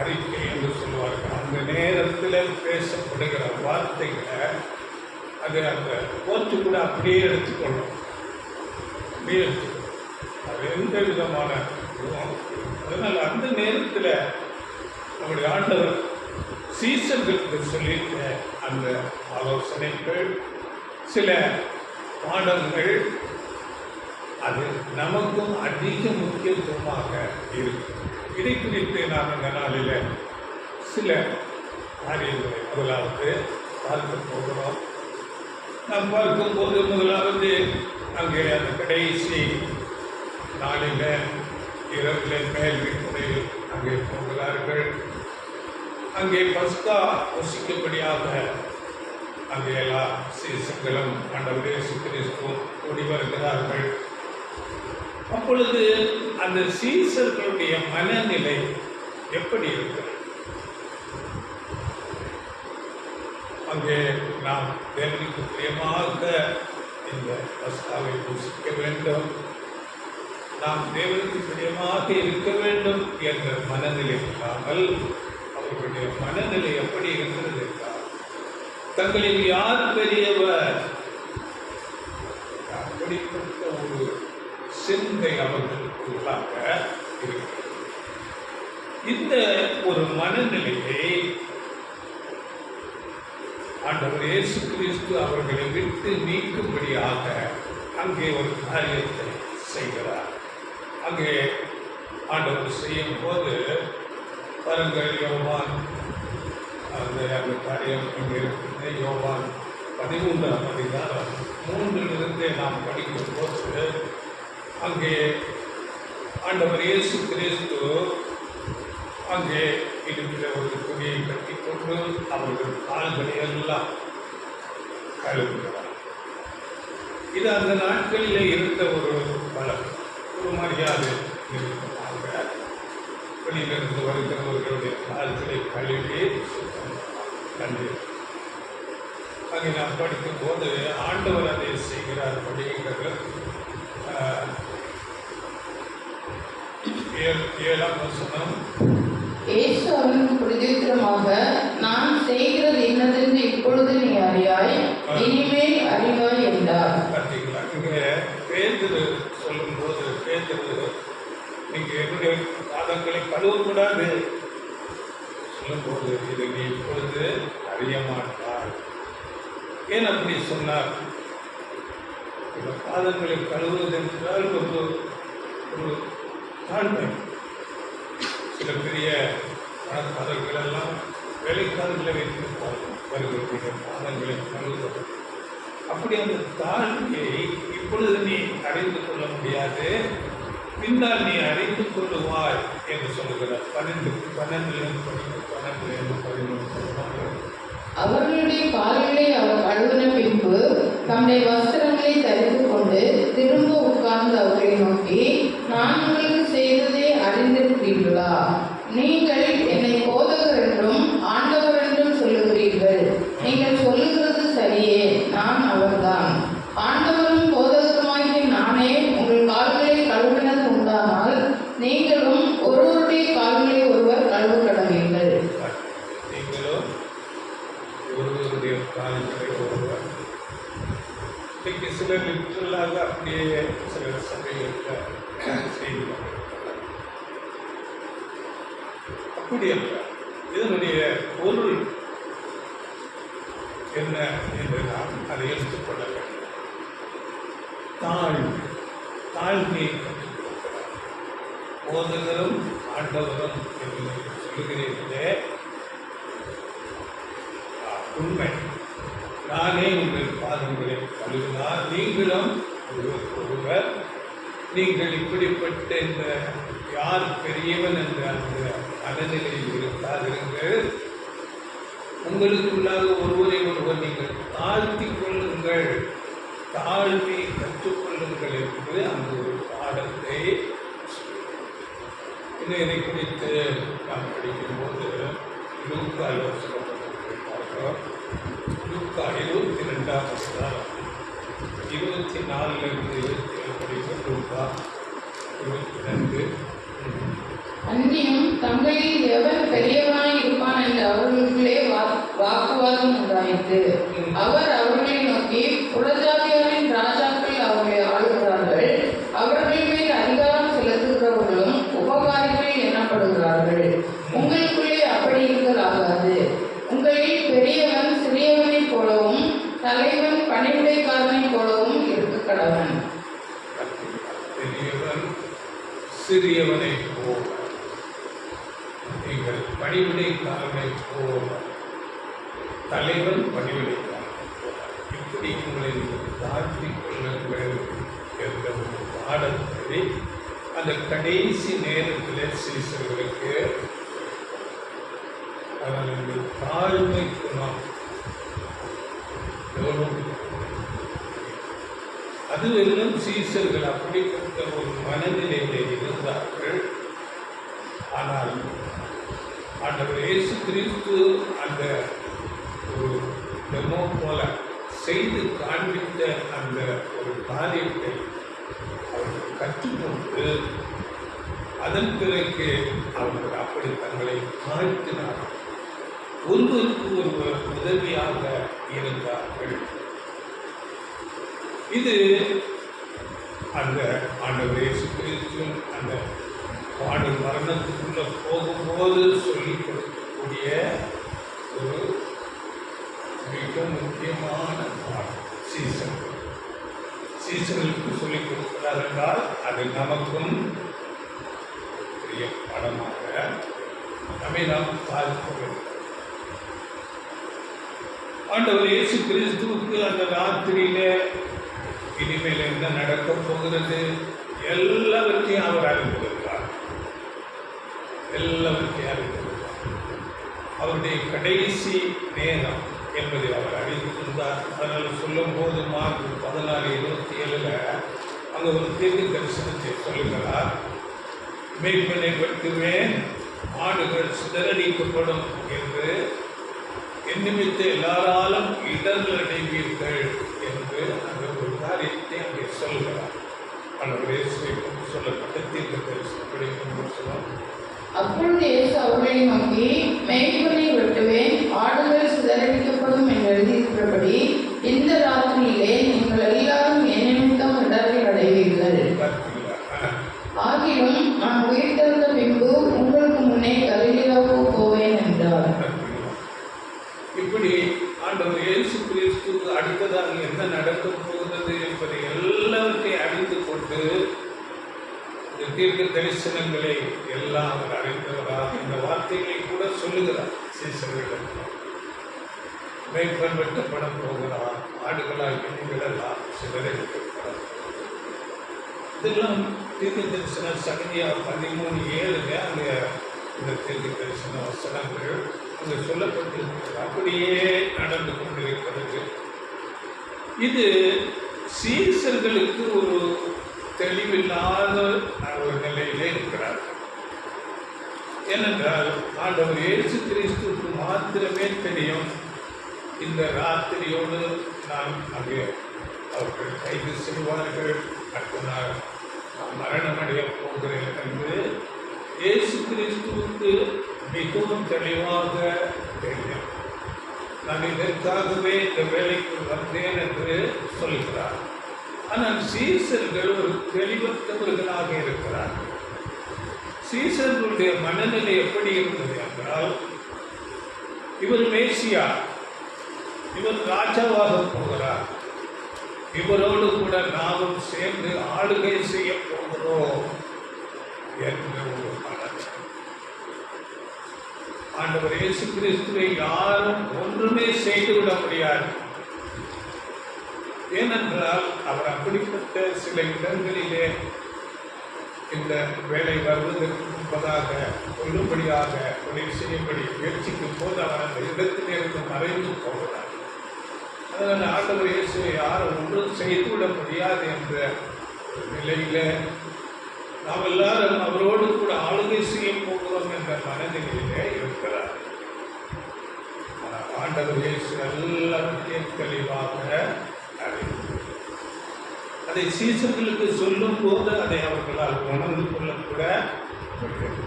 அறிக்கை என்று சொல்லுவார்கள். அந்த நேரத்தில் பேசப்படுகிற வார்த்தைகளை அது அந்த போச்சு கூட அப்படியே எடுத்துக்கொள்ளும். அது எந்த விதமான அதனால் அந்த நேரத்தில் நம்முடைய ஆண்டவர் சீசர்களுக்கு சொல்லியிருக்க அந்த ஆலோசனைகள், சில பாடங்கள், அது நமக்கும் அதிக முக்கியத்துவமாக இருக்கு. இதை குறித்து நாம் இந்த நாளில் சில காரியங்களை முதலாவது பார்க்க போகிறோம். நாம் பார்க்கும்போது முதலாவது அங்கே அந்த கடைசி நாளில் இரவில் மேல் வீட்டுறையில் அங்கே போகிறார்கள். அங்கே பஸ்கா புசிக்கும்படியாக அங்கே எல்லா சீசர்களும் ஆண்டவர் இயேசு கிறிஸ்துவும் கூடி வருகிறார்கள். அப்பொழுது அந்த சீசர்களுடைய மனநிலை எப்படி இருக்கிறது? அங்கே நாம் தேவனுக்கு பிரியமாக இந்த பஸ்காவை பூசிக்க வேண்டும், நாம் தேவனுக்கு பிரியமாக இருக்க வேண்டும் என்ற மனநிலை இல்லாமல் அவர்களுடைய மனநிலை எப்படி இருக்கிறது என்றால், தங்களில் யார் பெரியவர், அப்படிப்பட்ட ஒரு சிந்தை அவர்களுக்கு உள்ளாக இருக்கிறது. இந்த ஒரு மனநிலையை ஆண்டவர் இயேசு கிறிஸ்து அவர்களை விட்டு நீக்கும்படியாக அங்கே ஒரு காரியத்தை செய்கிறார். அங்கே ஆண்டவர் செய்யும் போது பாருங்கள், யோவான் அந்த காரியம் இங்கே இருக்கிறது. யோவான் 13ஆம் அதிகாரம் 3 நாம் படிக்கும் போது அங்கே ஆண்டவர் இயேசு கிறிஸ்து அங்கே இருக்கிற ஒரு துணியை கட்டிக்கொண்டு அவர்கள் கால்களை எல்லாம் கழுவுகிறார். இது அந்த நாட்களிலே இருந்த ஒரு பழக்கம், ஒரு மரியாதை இருக்கிறாங்க. வெளியிலிருந்து வருகிறவர்களுடைய கால்களை கழுவி கண்டு அங்கே நாம் படிக்கும் போது ஆண்டவர் அதை செய்கிறார். படிக்கிறது 7ஆம் வசனம். இயேசு அவனுக்கு பிரதித்திரமாக, நான் செய்கிறது என்னதென்று இப்பொழுது நீ அறியாய், இனிமேல் அறிவாய் என்றார். பார்த்தீங்களா? இங்கே பேதுரு சொல்லும்போது, பேதுரு நீங்கள் என்னுடைய பாதங்களை கழுவக்கூடாது சொல்லும்போது, இது நீ இப்பொழுது அறிய மாட்டார். ஏன் அப்படி சொன்னார்? இந்த பாதங்களை கழுவுவது என்றால் ஒரு தாழ்மை. சில பெரிய பணக்காரர்கள் எல்லாம் வேலைக்காரர்களை வைத்திருப்பார்கள், வருகிற பாதங்களை கழுவுவது. அப்படி அந்த தாழ்மையை இப்பொழுது நீ அறிந்து கொள்ள முடியாது, பின்னால் நீ அறிந்து கொள்ளுவாய் என்று சொல்லுகிறார். 12 அவர்களுடைய கால்களை அவர் கழுவின பின்பு தம்முடைய வஸ்திரங்களை தரித்து கொண்டு திரும்ப உட்கார்ந்து அவர்களை நோக்கி, நான் உங்களுக்கு செய்ததை அறிந்திருக்கிறீர்களா? நீங்கள் என்னை போதகர் என்றும் ஆண்டவர் என்றும் சொல்லுகிறீர்கள். நீங்கள் சொல்லுகிறது சரியே, நான் அவர்தான். ஆண்டவரும் போதகருமாகிய நானே உங்கள் கால்களை கழுவினது உண்டானால் நீங்களும் ஒருவருடைய கால்களை ஒருவர் கழுவ கடவீர்கள். ஒருவருடைய கால்களை ஒருவர். இன்றைக்கு சிலர் லிட்டரலாக அப்படியே சில சபைகளில் செய்வார்கள். அப்படி அல்ல. இதனுடைய பொருள் என்ன என்று நாம் அதை எடுத்துக்கொள்ள வேண்டும். தாழ்மையை கற்றுக்கொள்கிறார். போதகரும் ஆண்டவரும் என்று சொல்லுகிறீர்களே, உண்மை. நானே உங்கள் பாதங்களை கழுவினார், நீங்களும் ஒருவர். நீங்கள் இப்படிப்பட்ட இந்த யார் பெரியவன் என்ற அந்த மனநிலையில் இருக்காதிருங்கள். உங்களுக்குள்ளாக ஒருவரை ஒருவர் நீங்கள் தாழ்த்திக் கொள்ளுங்கள், தாழ்மை கற்றுக்கொள்ளுங்கள் என்று அந்த ஒரு பாடத்தை இன்னும் இதை குறித்து நாம் படிக்கும்போது லூக்கால் சொல்லப்பட்டிருக்கிறார்கள். லூக்கா 22ஆம் அதிகாரம் 24 படிக்கும். லூக்கா 22. அன்றியும் தங்களில் எவர் பெரியவனாய் இருப்பான் என்று அவர்களுக்குள்ளே வாக்குவாதம் உண்டாயிற்று. அவர் அவர்களை நோக்கி, புறஜாதியாரின் ராஜாக்கள் அவர்களை ஆளுகிறார்கள், அவர்கள் மேல் அதிகாரம் செலுத்துகிறவர்களும் உபகாரிகள் எனப்படுகிறார்கள். உங்களுக்குள்ளே அப்படி இருக்கலாகாது. உங்களில் பெரியவன் சிறியவனைப் போலவும் தலைவன் பணிவிடைக்காரனைப் போலவும் இருக்க கடவன். பெரியவன் சிறியவனை போல, நீங்கள் பணிவிடைக்காரனை போல, தலைவன் பணிவிடைக்காரனை போல, இப்படி உங்களை தாழ்த்திக் கொள்ளுங்கள் என்ற ஒரு பாடத்தை அந்த கடைசி நேரத்தில் சீசர்களுக்கு அவர்கள் தாழ்மை குணம் அதுவெல்லாம் சீசர்கள் அப்படிப்பட்ட ஒரு மனநிலையிலே இருந்தார்கள். ஆனால் ஆண்டவர் இயேசு கிறிஸ்து அந்த ஒரு டெமோ போல செய்து காண்பித்த அந்த ஒரு காரியத்தை அவர்கள் கற்றுக்கொண்டு அதன் பிறகு அவர்கள் அப்படி தங்களை தாழ்த்தினார், ஒருவருக்கு ஒருவர் உதவியாக இருந்தார்கள். இது அந்த ஆண்டவர் இயேசு கிறிஸ்து அந்த பாடு மரணத்துக்குள்ள போகும்போது சொல்லிக் கொடுக்கக்கூடிய ஒரு மிக முக்கியமான பாடம். சீசனுக்கு சொல்லிக் கொடுக்கிறார் என்றால் அது நமக்கும் பெரிய பாடமாக நம்மை நாம் பார்க்க வேண்டும். ஆண்டவர் இயேசு கிறிஸ்துவுக்கு அந்த ராத்திரியில இனிமேல் என்ன நடக்கப் போகிறது எல்லாவற்றையும் அவர் அறிந்திருக்கிறார். எல்லாவற்றையும் அறிந்திருக்கிறார். அவருடைய கடைசி நேரம் என்பதை அவர் அறிந்திருந்தார். அதனால் சொல்லும் போது மார்க் 16:27 அங்கே ஒரு தீர்க்க தரிசனத்தை சொல்லுகிறார். மேய்ப்பனை வெட்டுவேன், ஆடுகள் சிதறடிக்கப்படும் என்று என் நிமித்த எல்லாராலும் இடர்கள் அடைவீர்கள் என்று அந்த ஒரு காரியத்தை அங்கே சொல்கிறார். ஆண்டவர் இயேசுவுக்கு சொல்லப்பட்ட தீர்க்க தரிசனம் படிக்கும் சொல்லுவோம். அப்பொழுது இயேசு அவர்களை நோக்கி, மேய்ப்பனை வெட்டுவேன், ஆடுகள் சிதறடிக்கப்படும் என்று எழுதியிருக்கிறபடி இந்த ராத்திரியிலே நீங்கள் எல்லாரும் என் நிமித்தம் இடர்கள் அடைவீர்கள். ஆகிலும் நான் உயிர்த்தெழுந்த பின்பு உங்களுக்கு முன்னே கலிலேயாவுக்கு போவேன் என்றார். இப்படி ஆண்டவர் இயேசு கிறிஸ்துவுக்கு அடுத்ததாக என்ன நடக்கப் போகிறது என்பதை எல்லாவற்றையும் அறிந்து கொண்டு இந்த தீர்க்க தரிசனங்களை எல்லாம் அவர் அறிந்தவராக இந்த வார்த்தைகளை கூட சொல்லுகிறார். சீசர்களிடம் மேய்ப்பன் வெட்டப்பட போகிறார், ஆடுகளால் எண்ணிகளெல்லாம் சிதறடிக்கப்பட. இதெல்லாம் தீர்க்க தரிசன சகதியா 13:7 அங்கே இந்த தீர்க்க தரிசன வசனங்கள் அங்கே சொல்லப்பட்டிருக்கிறது. அப்படியே நடந்து கொண்டிருக்கிறது. இது சீசர்களுக்கு ஒரு தெளிவில்லாத ஒரு நிலையிலே இருக்கிறார். ஏனென்றால் ஆண்டவர் இயேசு கிறிஸ்துவுக்கு மாத்திரமே தெரியும் இந்த ராத்திரியோடு நான் அங்கே அவர்கள் கைது செய்வார்கள், அடுத்த நாள் நான் மரணம் அடைய போகிறேன் என்று இயேசு கிறிஸ்துவுக்கு மிகவும் தெளிவாக தெரியும். நான் இதற்காகவே இந்த வேலைக்கு வந்தேன் என்று சொல்கிறார். ஆனால் சீசர்கள் ஒரு தெளிவற்றவர்களாக இருக்கிறார். சீசர்களுடைய மனநிலை எப்படி இருந்தது என்றால், இவர் மேசியா, இவர் ராஜாவாக போகிறார், இவரோடு கூட நாமும் சேர்ந்து ஆளுகை செய்ய போகிறோம் என்ற ஒரு மனநிலை. ஆண்டவர் இயேசு கிறிஸ்துவை யாரும் ஒன்றுமே செய்துவிட முடியாது. ஏனென்றால் அவர் அப்படிப்பட்ட சில இடங்களிலே இந்த வேலை வருவதற்கு முன்பதாக கொள்ளும்படியாக கொலை செய்யும்படி முயற்சிக்கும் போது அவர் அந்த இடத்திலிருந்து மறைந்து போகிறார். அதனால் ஆண்டவர் இயேசுவை யாரும் ஒன்றும் செய்துவிட முடியாது என்ற நிலையில நாம் எல்லாரும் அவரோடு கூட ஆளுகை செய்ய போகிறோம் என்ற மனநிலையிலே இருக்கிறார். ஆனால் ஆண்டவர் இயேசு எல்லாத்தையும் தெளிவாக அதை சீசர்களுக்கு சொல்லும் போது அதை அவர்களால் உணர்ந்து கொள்ளக்கூட முடியும்.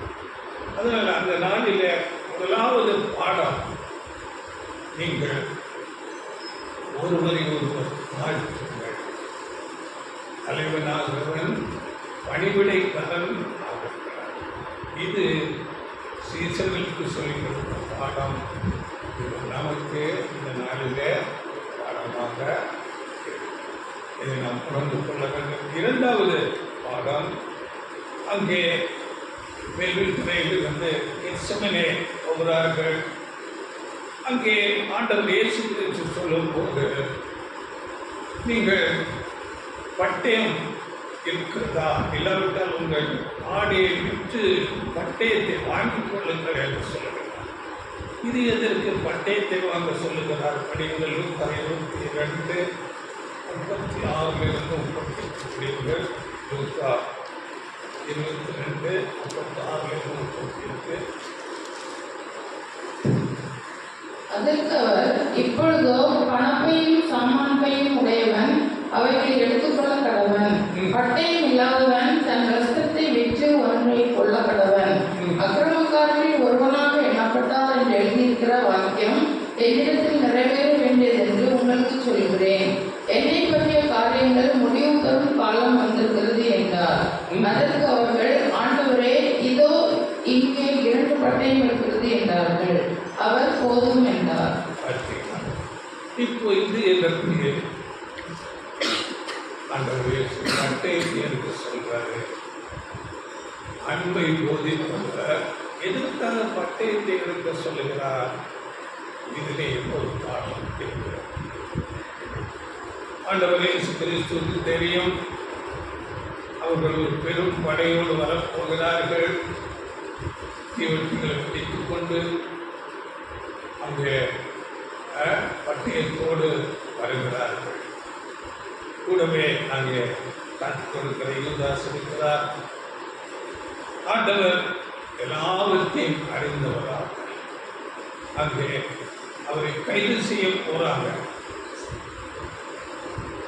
அதனால் அந்த நாளில் முதலாவது பாடம், நீங்கள் ஒருவரை ஒருவர் வாழ்த்துங்கள். தலைவனாகிறவன் பணிவிடைக்காரன் ஆகிறார். இது சீசர்களுக்கு சொல்லிக் கொடுத்த பாடம். இது நமக்கு இந்த நாளிலே பாடமாக இதை நாம் உணர்ந்து கொள்ள வேண்டும். இரண்டாவது பாடம், அங்கே மேல்வீட்டுறையில் கெத்செமனே போகிறார்கள். அங்கே ஆண்டவர் இயேசு கிறிஸ்து சொல்லும் போது, நீங்கள் பட்டயம் இருக்கிறதா, இல்லாவிட்டால் உங்கள் ஆடையை விற்று பட்டயத்தை வாங்கிக் கொள்ளுங்கள் என்று சொல்லுகிறார். இது எதற்கு பட்டயத்தை வாங்க சொல்லுகிறார்? படிங்கள். 22:36 முடிவுகள். 22:36 அதற்கு அவர், இப்பொழுதோ பணப்பையும் சாமான் பையும் உடையவன் அவைகளை எடுத்துக்கொள்ள கடவன். பட்டயம் இல்லாதவன் தன் ரத்தத்தை விற்று ஒன்றை கொள்ள கடவன். அக்கிரமக்காரரில் ஒருவனாக எண்ணப்பட்டார் என்று எழுதியிருக்கிற வாக்கியம் என்னிடத்தில் நிறைவேற வேண்டியது என்று உங்களுக்கு சொல்கிறேன். என்னை பற்றிய காரியங்கள் முடிவு தரும் காலம் வந்திருக்கிறது என்றார். அதற்கு அவர்கள், ஆண்டவரே, இதோ இங்கே 2 பட்டயம் இருக்கிறது என்றார்கள். அவர் போதும் என்றார். இப்போ இது எதற்கு ஆண்டவரே பட்டயத்தை எனக்கு சொல்றாரு? அன்பை போதிப்பவர் எதற்காக பட்டயத்தை எடுக்க சொல்லுகிறார்? இதிலே ஒரு காரணம் இருக்கிறது. ஆண்டவர் இயேசு கிறிஸ்துவுக்கு தெரியும், அவர்கள் ஒரு பெரும் படையோடு வரப்போகிறார்கள். தீவட்டிகளை பிடித்துக் கொண்டு அங்கே பட்டயத்தோடு வருகிறார்கள். கூடவே அங்கே காத்து கொடுக்கிற யூதாஸ் இருக்கிறார். ஆண்டவர் எல்லாவற்றையும் அறிந்தவராக அங்கே அவரை கைது செய்ய போறாங்க.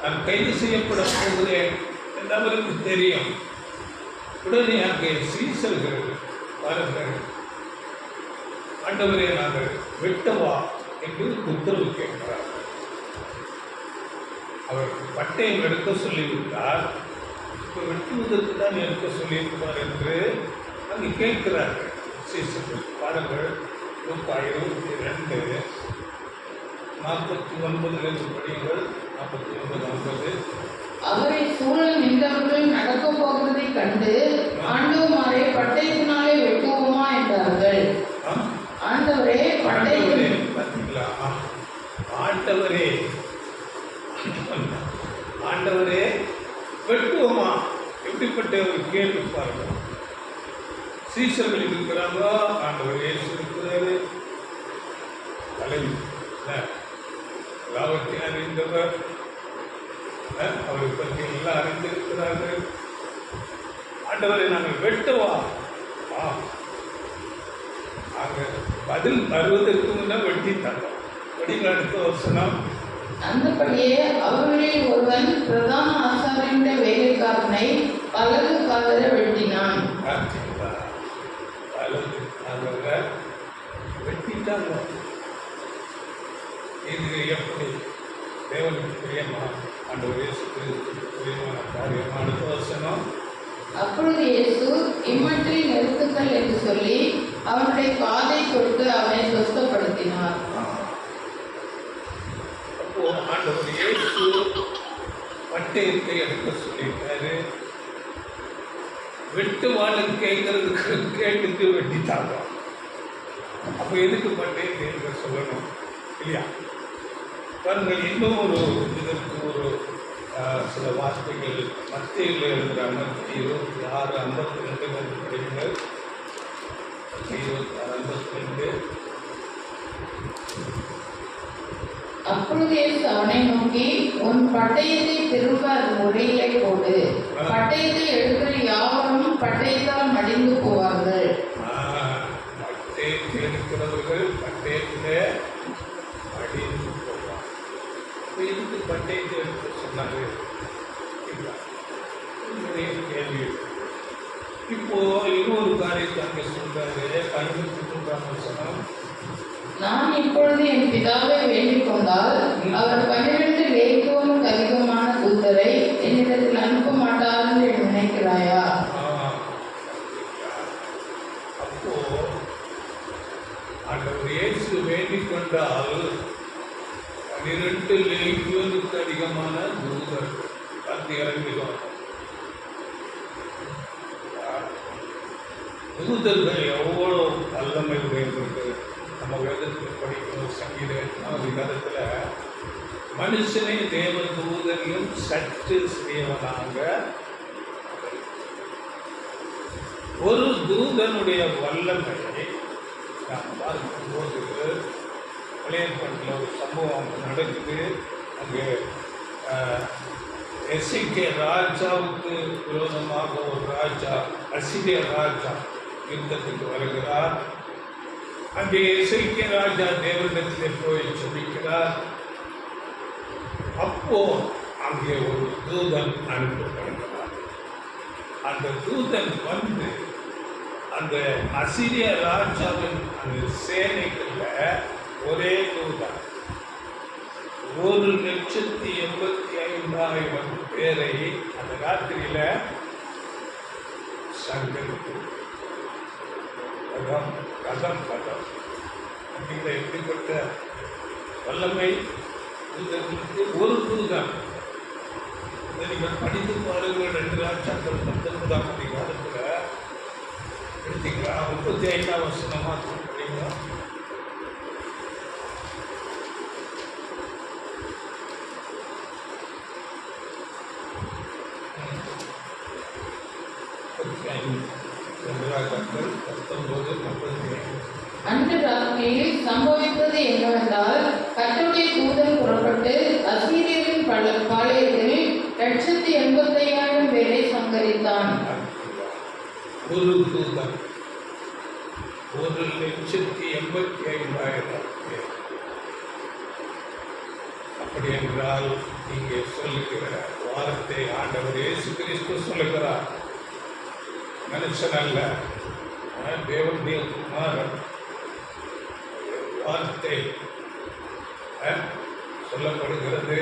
நான் கைது செய்யப்பட போகிறேன் என்று அவருக்கு தெரியும். உடனே அங்கே சீசர்கள் பாருங்கள், ஆண்டவரே நாங்கள் வெட்டவா என்று உத்தரவு கேட்கிறார். அவர் பட்டயம் எடுக்க சொல்லிவிட்டார், இப்போ வெட்டுவதற்கு தான் எடுக்க சொல்லியிருக்கிறார் என்று அங்கே கேட்கிறார்கள் சீசர்கள். பாருங்கள், 22:49 படியுங்கள். 49:50. அவரை சூழ நின்றவர்கள் நடக்க போகிறதை கண்டு, ஆண்டவரே பட்டயத்தினாலே வெட்டுவோமா என்றார்கள். ஆண்டவரே பட்டயத்தினாலே பார்த்தீங்களா? ஆண்டவரே வெட்டுவோமா? எப்படிப்பட்ட ஒரு கேள்வி பாருங்க. சீசர்கள் இருக்கிறாங்க, ஆண்டவர் இயேசு இருக்கிறாரு, தலைவி எல்லாவற்றையும் அறிந்தவர், அவரை பற்றி எல்லாம் அறிந்திருக்கிறார்கள். ஆண்டவரை நாங்கள் வெட்டவா? நாங்கள் பதில் வருவதற்கு முன்னே வெட்டி தந்தோம். படிங்க அடுத்த வசனம். அந்தபடியே அவர்களில் ஒருவன் பிரதான ஆசாரியனுடைய வேலைக்காரனை வலது காதல வெட்டினான். வெட்டிட்டாங்க. இது எப்படி தேவனுக்கு பிரியமா? ஆண்டவர் இயேசு கிறிஸ்துவுக்கு பிரியமான காரியம். அடுத்த வசனம். அப்பொழுது இயேசு, இம்மட்டில் நிறுத்துங்கள் என்று சொல்லி அவனுடைய காதை தொட்டு அவனை சுத்தப்படுத்தினார். அப்போ ஆண்டவர் இயேசு பட்டயத்தை எடுக்க சொல்லிட்டாரு. வெட்டு வாழ்க்கை கேட்கறதுக்கு கேட்டுக்கு வெட்டிட்டாங்க. அப்போ எதுக்கு பட்டயத்தை எடுக்க சொல்லணும் இல்லையா? பாருங்கள், இன்னும் ஒரு இதற்கு ஒரு சில வார்த்தைகள் மத்தியில் எழுதுகிறாங்க. 26:52 படிங்கள். 26:52. அப்பொழுது இயேசு அவனை நோக்கி, உன் பட்டயத்தை திரும்ப முறையிலே போடு. பட்டயத்தை எடுக்கிற யாவரும் பட்டயத்தால் மடிந்து போவார்கள். பட்டயத்தை எடுக்கிறவர்கள் பட்டயத்திலே மடிந்து போவார்கள். இதுக்கு பட்டயத்தை எடுக்க சொன்னாரு கேள்வி. இப்போ இன்னொரு காரியத்தை அங்கே சொல்றாரு. 53ஆம் வசனம். நான் இப்பொழுது என் பிதாவை வேண்டிக் கொண்டால் அவர் 12 லேகியோனுக்கு அதிகமான தூதரை என்னிடத்தில் அனுப்ப மாட்டார் என்று நினைக்கிறாயா? அப்போ ஆண்டவர் இயேசு வேண்டிக் கொண்டால் 12 லேகியோனுக்கு அதிகமான தூதர்கள் வந்து இறங்குவார். தூதர்கள் எவ்வளோ வல்லமை உடையவர்கள். நம்ம வேதத்தில் படிக்கும் சங்கீத விதத்தில் மனுஷனை தேவ தூதரையும் சற்று சிறியவனாக ஒரு தூதனுடைய வல்லமையை நாம் பார்க்கும்போது பழையப்பட்டில் ஒரு சம்பவம் நடக்குது. அங்கே எஸ்ஐகே ராஜாவுக்கு விரோதமாக ஒரு ராஜா, அசிரிய ராஜா யுத்தத்துக்கு வருகிறார். அங்கே எசேக்கியா ராஜா தேவனிடத்தில் போய் ஜெபிக்கிறார். அப்போ அங்கே ஒரு தூதன் அனுப்பப்படுகிறார். அந்த தூதன் வந்து அந்த அசீரிய ராஜாவின் அந்த சேனைகள்ல ஒரே தூதன் 1,85,000 பேரை அந்த ராத்திரியில சங்கரித்து கதம் அப்படிங்கிற எப்படிப்பட்ட வல்லமை தூதர்களுக்கு ஒரு தூதன். இதை நீங்கள் படித்து பாருங்கள். 2 ராஜாக்கள் 19ஆம் அதிகாரத்தில் எடுத்தீங்களா 35ஆம் வசனமா படிங்களா? அன்று ராத்திரியில் சம்பவித்தது என்னவென்றால், கர்த்தருடைய தூதன் புறப்பட்டு அசீரியரின் பாளையத்தில் 1,85,000 பேரை சங்கரித்தான். ஒரு தூதன் 1,85,000 பேர். அப்படி என்றால் இங்கே சொல்லுகிற வார்த்தை ஆண்டவர் இயேசு கிறிஸ்து சொல்லுகிறார். மனுஷன் அல்ல, தேவனுடைய குமாரன் வார்த்தை சொல்லப்படுகிறது.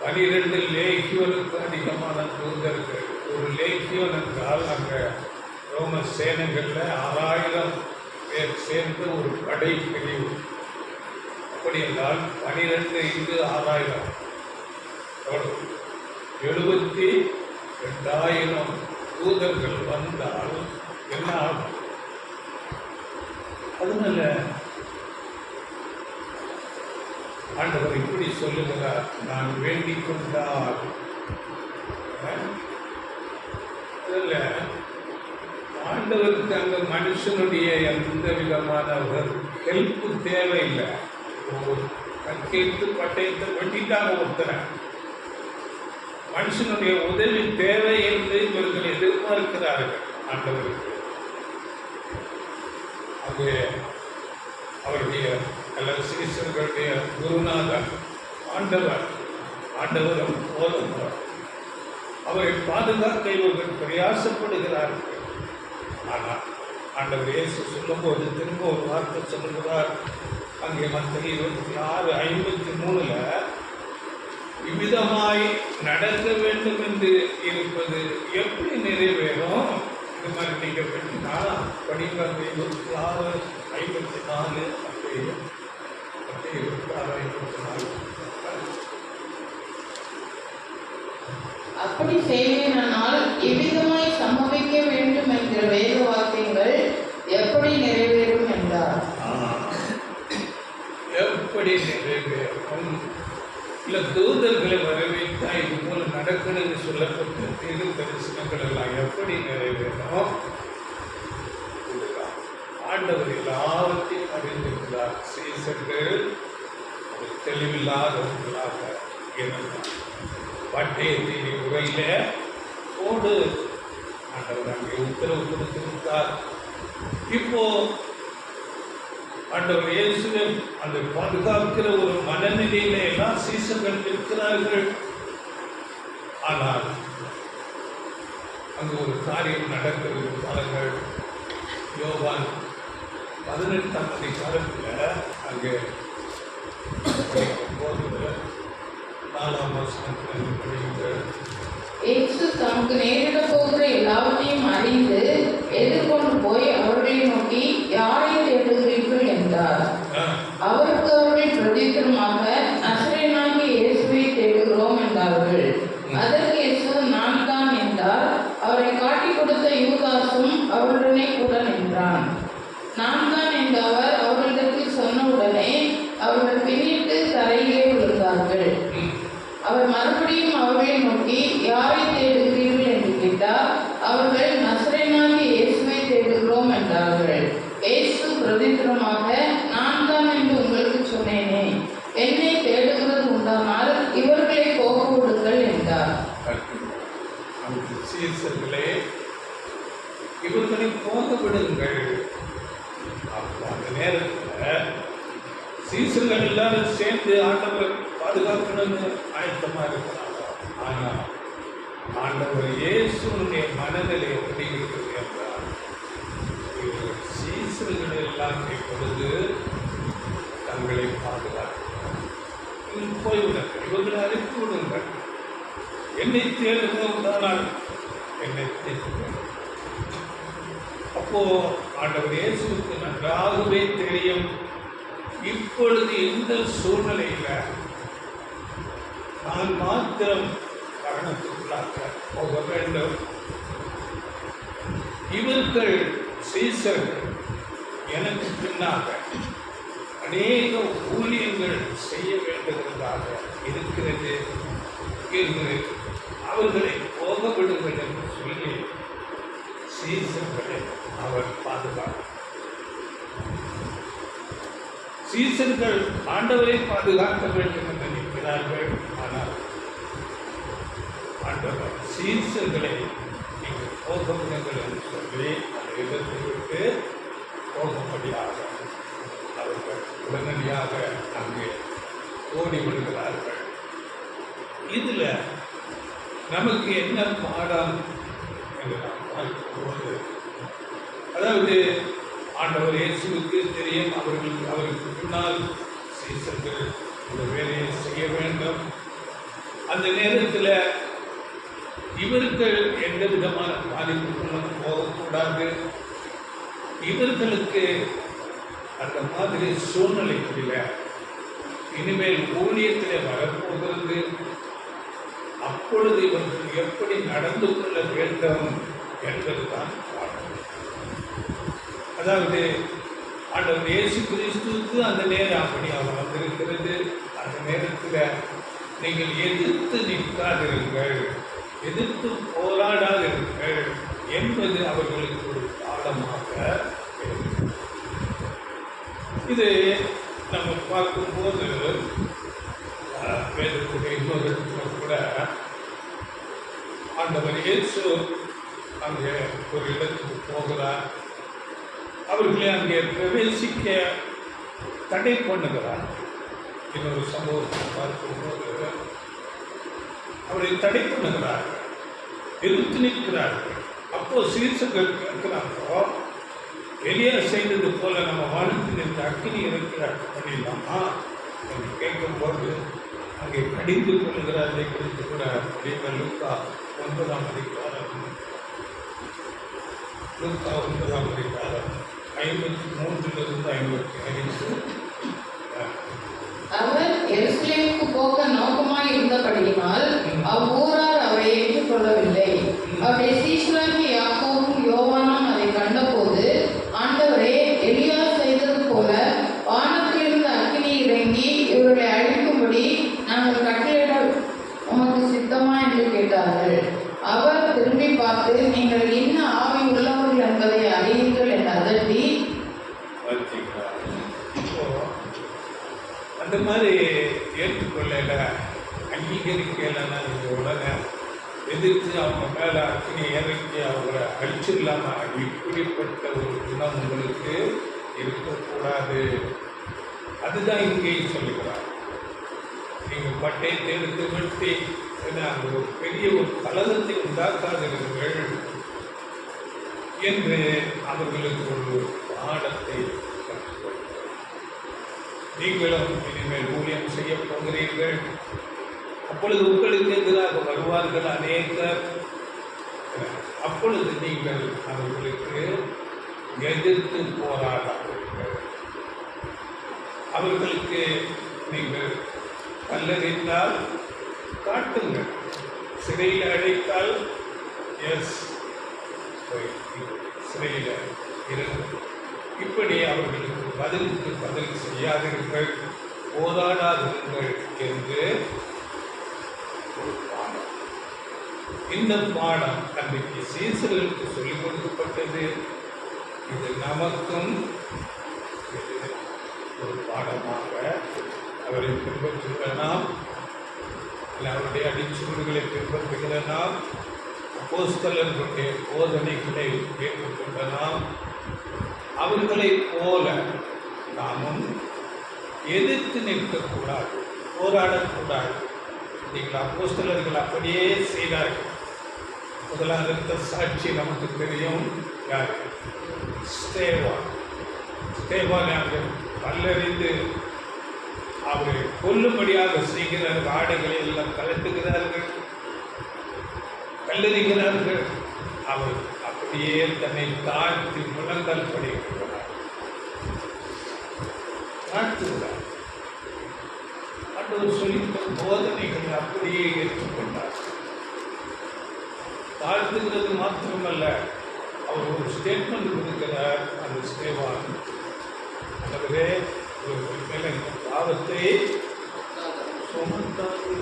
12 லேகியோனுக்கு அதிகமான தூதர்கள். ஒரு லேகியோன் என்றால் அங்கே ரோம சேனைகளில் 6,000 பேர் சேர்ந்து ஒரு படை பிரிவு. அப்படி என்றால் 12 இங்கு 6,000 72,000 தூதர்கள் வந்தால் என்ன ஆகும்? அதனால ஆண்டவர் இப்படி சொல்லுகிறார், நான் வேண்டிக் கொண்டால். அதில் ஆண்டவருக்கு அங்கே மனுஷனுடைய எந்த விதமான ஹெல்ப்பு தேவையில்லை. கற்கைத்து பட்டயத்தை வெட்டிட்டாங்க ஒருத்தரை. மனுஷனுடைய உதவி தேவை என்று இவர்கள் எதிர்பார்க்கிறார்கள் ஆண்டவருக்கு. அங்கே அவருடைய அல்லது சீசர்களுடைய குருநாதர் ஆண்டவர் போதும். அவரை பாதுகாக்க இவர்கள் பிரயாசப்படுகிறார்கள். ஆனால் ஆண்டவர் இயேசு சொல்லும்போது திரும்ப ஒரு வார்த்தை சொல்லுகிறார். அங்கே மத்திய 26:53 இவ்விதமாய் நடக்க வேண்டும் என்று இருப்பது எப்படி நிறைவேறும்? இது மாதிரி நீங்கள் பண்ணினா படிங்க. 26:54 அப்படி செய்வேனால் எவ்விதமாய் சம்பவிக்க வேண்டும் என்கிற வேத வாக்கியங்கள் எப்படி நிறைவேறும் என்றார். எப்படி நிறைவேறும்? இல்லை, தூதர்களை வரவேற்றா இது போல நடக்கணும்னு சொல்லப்பட்ட தீர்க்க தரிசனங்கள் எல்லாம் எப்படி நிறைவேறும்? ஆண்டவர் எல்லாவற்றையும் அறிந்திருக்கிறார். சீசர்கள் தெளிவில்லாதவர்களாக இருந்தார். பட்டயத்தை உரையில போடு ஆண்டவர் அங்கே உத்தரவு கொடுத்திருந்தார். இப்போ ஆண்டவர் இயேசுவின் அந்த பாதுகாக்கிற ஒரு மனநிலையில எல்லாம் சீசர்கள் இருக்கிறார்கள். ஆனால் அங்கு ஒரு காரியம் நடக்கிறது பாருங்கள். யோவான் 18ஆம் அதிகாரத்தில் அங்கே 4ஆம் வசனத்தில் படியுங்கள். இயேசு தமக்கு நேரிட போகிற எல்லாவற்றையும் அறிந்து எதிர்கொண்டு போய் அவர்களை நோக்கி, யாரை தேடுகிறீர்கள் என்றார். அவருக்கு அவர்கள் பிரதித்திரமாக, நசரேயனாகிய இயேசுவை தேடுகிறோம் என்றார்கள். அதற்கு இயேசு, நான் தான் என்றார். அவரை காட்டிக் கொடுத்த யூதாசும் அவருடனே கூட நின்றான். நான் தான் என்று அவர் அவர்களிடத்தில் சொன்ன உடனே அவர்கள் பின்னிட்டு தரையிலே விழுந்தார்கள். அவர் மறுபடியும் அவர்களை நோக்கி, யாரை தேடுகிறீர்கள் என்று கேட்டார். அவர்கள், நசரேயனாகிய இயேசுவை தேடுகிறோம் என்றார்கள். இயேசு பிரதித்திரமாக, நான் தான் என்று உங்களுக்கு சொன்னேனே, என்னை தேடுகிறது உண்டானால் இவர்களை போக விடுங்கள் என்றார். இவர்களை போக விடுங்கள். நேரத்தில் சீசர்கள் எல்லாரும் சேர்ந்து ஆண்டவரை பாதுகாக்கணும்னு ஆயத்தமாக இருக்கிறாங்க. ஆனால் ஆண்டவர் இயேசுனுடைய மனதில் எப்படி இருக்குது என்றால், சீசர்கள் எல்லாம் இப்பொழுது தங்களை பாதுகாக்கிறார். போய்விடுங்கள், இவர்களை அனுப்பி விடுங்கள், என்னை தேடுங்கள், என்னை தேடுங்கள். அப்போ ஆண்டவர் இயேசுவுக்கு நன்றாகவே தெரியும், இப்பொழுது இந்த சூழ்நிலையில நான் மாத்திரம் மரணத்துக்குள்ளாக போக வேண்டும். இவர்கள் சீசர்கள் எனக்கு பின்னாக அநேக ஊழியங்கள் செய்ய வேண்டுகிறதாக இருக்கிறது என்று அவர்களை போக விடுங்கள் என்று சொல்லி சீசர்களை அவர் பாதுகாத்தார். சீசர்கள் ஆண்டவரை பாதுகாக்க வேண்டும் என்று நிற்கிறார்கள். ஆனால் ஆண்டவர் சீசர்களை நீங்கள் போக விடுங்கள் என்று சொல்லி அந்த இடத்தை விட்டு போகும்படியாக அவர்கள் உடனடியாக அங்கே ஓடி விடுகிறார்கள். இதில் நமக்கு என்ன பாடம் என்று நாம் பார்க்கும்போது, அதாவது ஆண்டவர் இயேசுவுக்கு தெரியும் அவருக்கு பின்னால் சீசர்கள் இந்த வேலையை செய்ய வேண்டும். அந்த நேரத்தில் இவர்கள் எந்த விதமான பாதிப்புகளும் போகக்கூடாது. இவர்களுக்கு அந்த மாதிரி சூழ்நிலைகளில் இனிமேல் ஊழியத்தில் வரப்போகிறது. அப்பொழுது இவர்கள் எப்படி நடந்து கொள்ள வேண்டும் என்பதுதான் பாடம். அதாவது ஆண்டவர் இயேசு கிறிஸ்துவுக்கு அந்த நேரம் அப்படியாக வந்திருக்கிறது. அந்த நேரத்தில் நீங்கள் எதிர்த்து நிற்காதிருங்கள், எதிர்த்து போராடாதிருங்கள் என்பது அவர்களுக்கு ஒரு பாடமாக இருக்கிறது. இது நம்ம பார்க்கும்போது வேதத்துடைய இன்னொரு கூட ஆண்டவர் இயேசு அங்கே ஒரு இடத்துக்கு போகிறார். அவர்களை அங்கே பிரவேசிக்க தடை பண்ணுகிறார். இன்னொரு சம்பவத்தை பார்க்கும்போது அவரை தடை பண்ணுகிறார்கள், எதிர்த்து நிற்கிறார்கள். அப்போ சீசர்கள் கேட்கிறாங்களோ, எலியா செய்தது போல நம்ம வானத்தில் இந்த அக்கினி இருக்கிறார் பண்ணிடலாமா என்று கேட்கும்போது அங்கே கடிந்து கொள்கிறாரை குறித்து கூட லூக்கா 9ஆம் அதிகாரம் 53 55. அவர் எருசலேமுக்கு போக நோக்கமாய் இருந்தபடியினால் அவ்வூரார் அவரை ஏற்றுக்கொள்ளவில்லை. அவருடைய சீஷராகிய யாக்கோபும் யோவானும் அதை கண்டபோது, ஆண்டவரே, எலியா செய்தது போல வானத்திலிருந்து அக்கினி இறங்கி இவர்களை அழிக்கும்படி நாங்கள் கட்டளையிட உமக்கு சித்தமா என்று கேட்டார்கள். அவர் திரும்பி பார்த்து, நீங்கள் என்ன ஆவி உள்ளவர்கள் என்பதை அறியுங்கள் என்று அதட்டி, அந்த மாதிரி ஏற்றுக்கொள்ளல, அங்கீகரிக்கலைன்னா நீங்கள் உடனே எதிர்த்து அவங்க மேலே அக்கினி இறக்கி அவங்கள அழிச்சிடலாமா? இப்படிப்பட்ட ஒரு குணம் உங்களுக்கு இருக்கக்கூடாது. அதுதான் இங்கேயும் சொல்லுகிறார். நீங்கள் பட்டயத்தை எடுத்து வெட்டி அங்கே ஒரு பெரிய ஒரு கலகத்தை உண்டாக்காதீர்கள் என்று அவர்களுக்கு ஒரு பாடத்தை கற்றுக்கொள்கிறார். நீங்களும் இனிமேல் ஊழியம் செய்ய போகிறீர்கள். அப்பொழுது உங்களுக்கு எதிராக வருவார்கள் அநேகர். அப்பொழுது நீங்கள் அவர்களுக்கு எதிர்த்து போராடாதீர்கள். அவர்களுக்கு நீங்கள் கல்லறிந்தால் காட்டுங்கள், சிறையில் அடைத்தால் சிறையில் இருந்து இப்படி அவர்களுக்கு பதிலுக்கு பதில் செய்யாதிருங்கள், போராடாதிருங்கள் என்று ஒரு பாடம். இந்த பாடம் அன்றைக்கு சீசர்களுக்கு சொல்லிக் கொடுக்கப்பட்டது. இது நமக்கும் ஒரு பாடமாக அவரை பின்பற்றுகிற நாம், அவருடைய அடிச்சுவடுகளை பின்பற்றுகிற நாம், அப்போஸ்தலர்களுடைய போதனைகளை ஏற்றுக்கொண்ட நாம், அவர்களைப் போல நாமும் எதிர்த்து நிற்கக்கூடாது, போராடக்கூடாது. நீங்கள் அப்போஸ்தலர்கள் அப்படியே செய்தார்கள். முதலாவது சாட்சி நமக்கு தெரியும். யார்? ஸ்தேவான். ஸ்தேவான் கல்லறிந்து அவரை கொல்லும்படியாக செய்கிறார்கள். ஆடைகளை எல்லாம் கலட்டுகிறார்கள், கல்லறிகிறார்கள். அவர் அப்படியே தன்னை தாழ்த்தி முழங்கால் படுகிறார், தாழ்த்துகிறார். ஆண்டவர் சொல்லித்த போதனைகளை அப்படியே ஏற்றுக்கொண்டார். தாழ்த்துகிறது மாத்திரமல்ல, அவர் ஒரு ஸ்டேட்மெண்ட் கொடுக்கிறார். அந்த ஸ்தேவான், ஆண்டவரே இவர்கள் மேல இந்த பாவத்தை சுமத்தாது.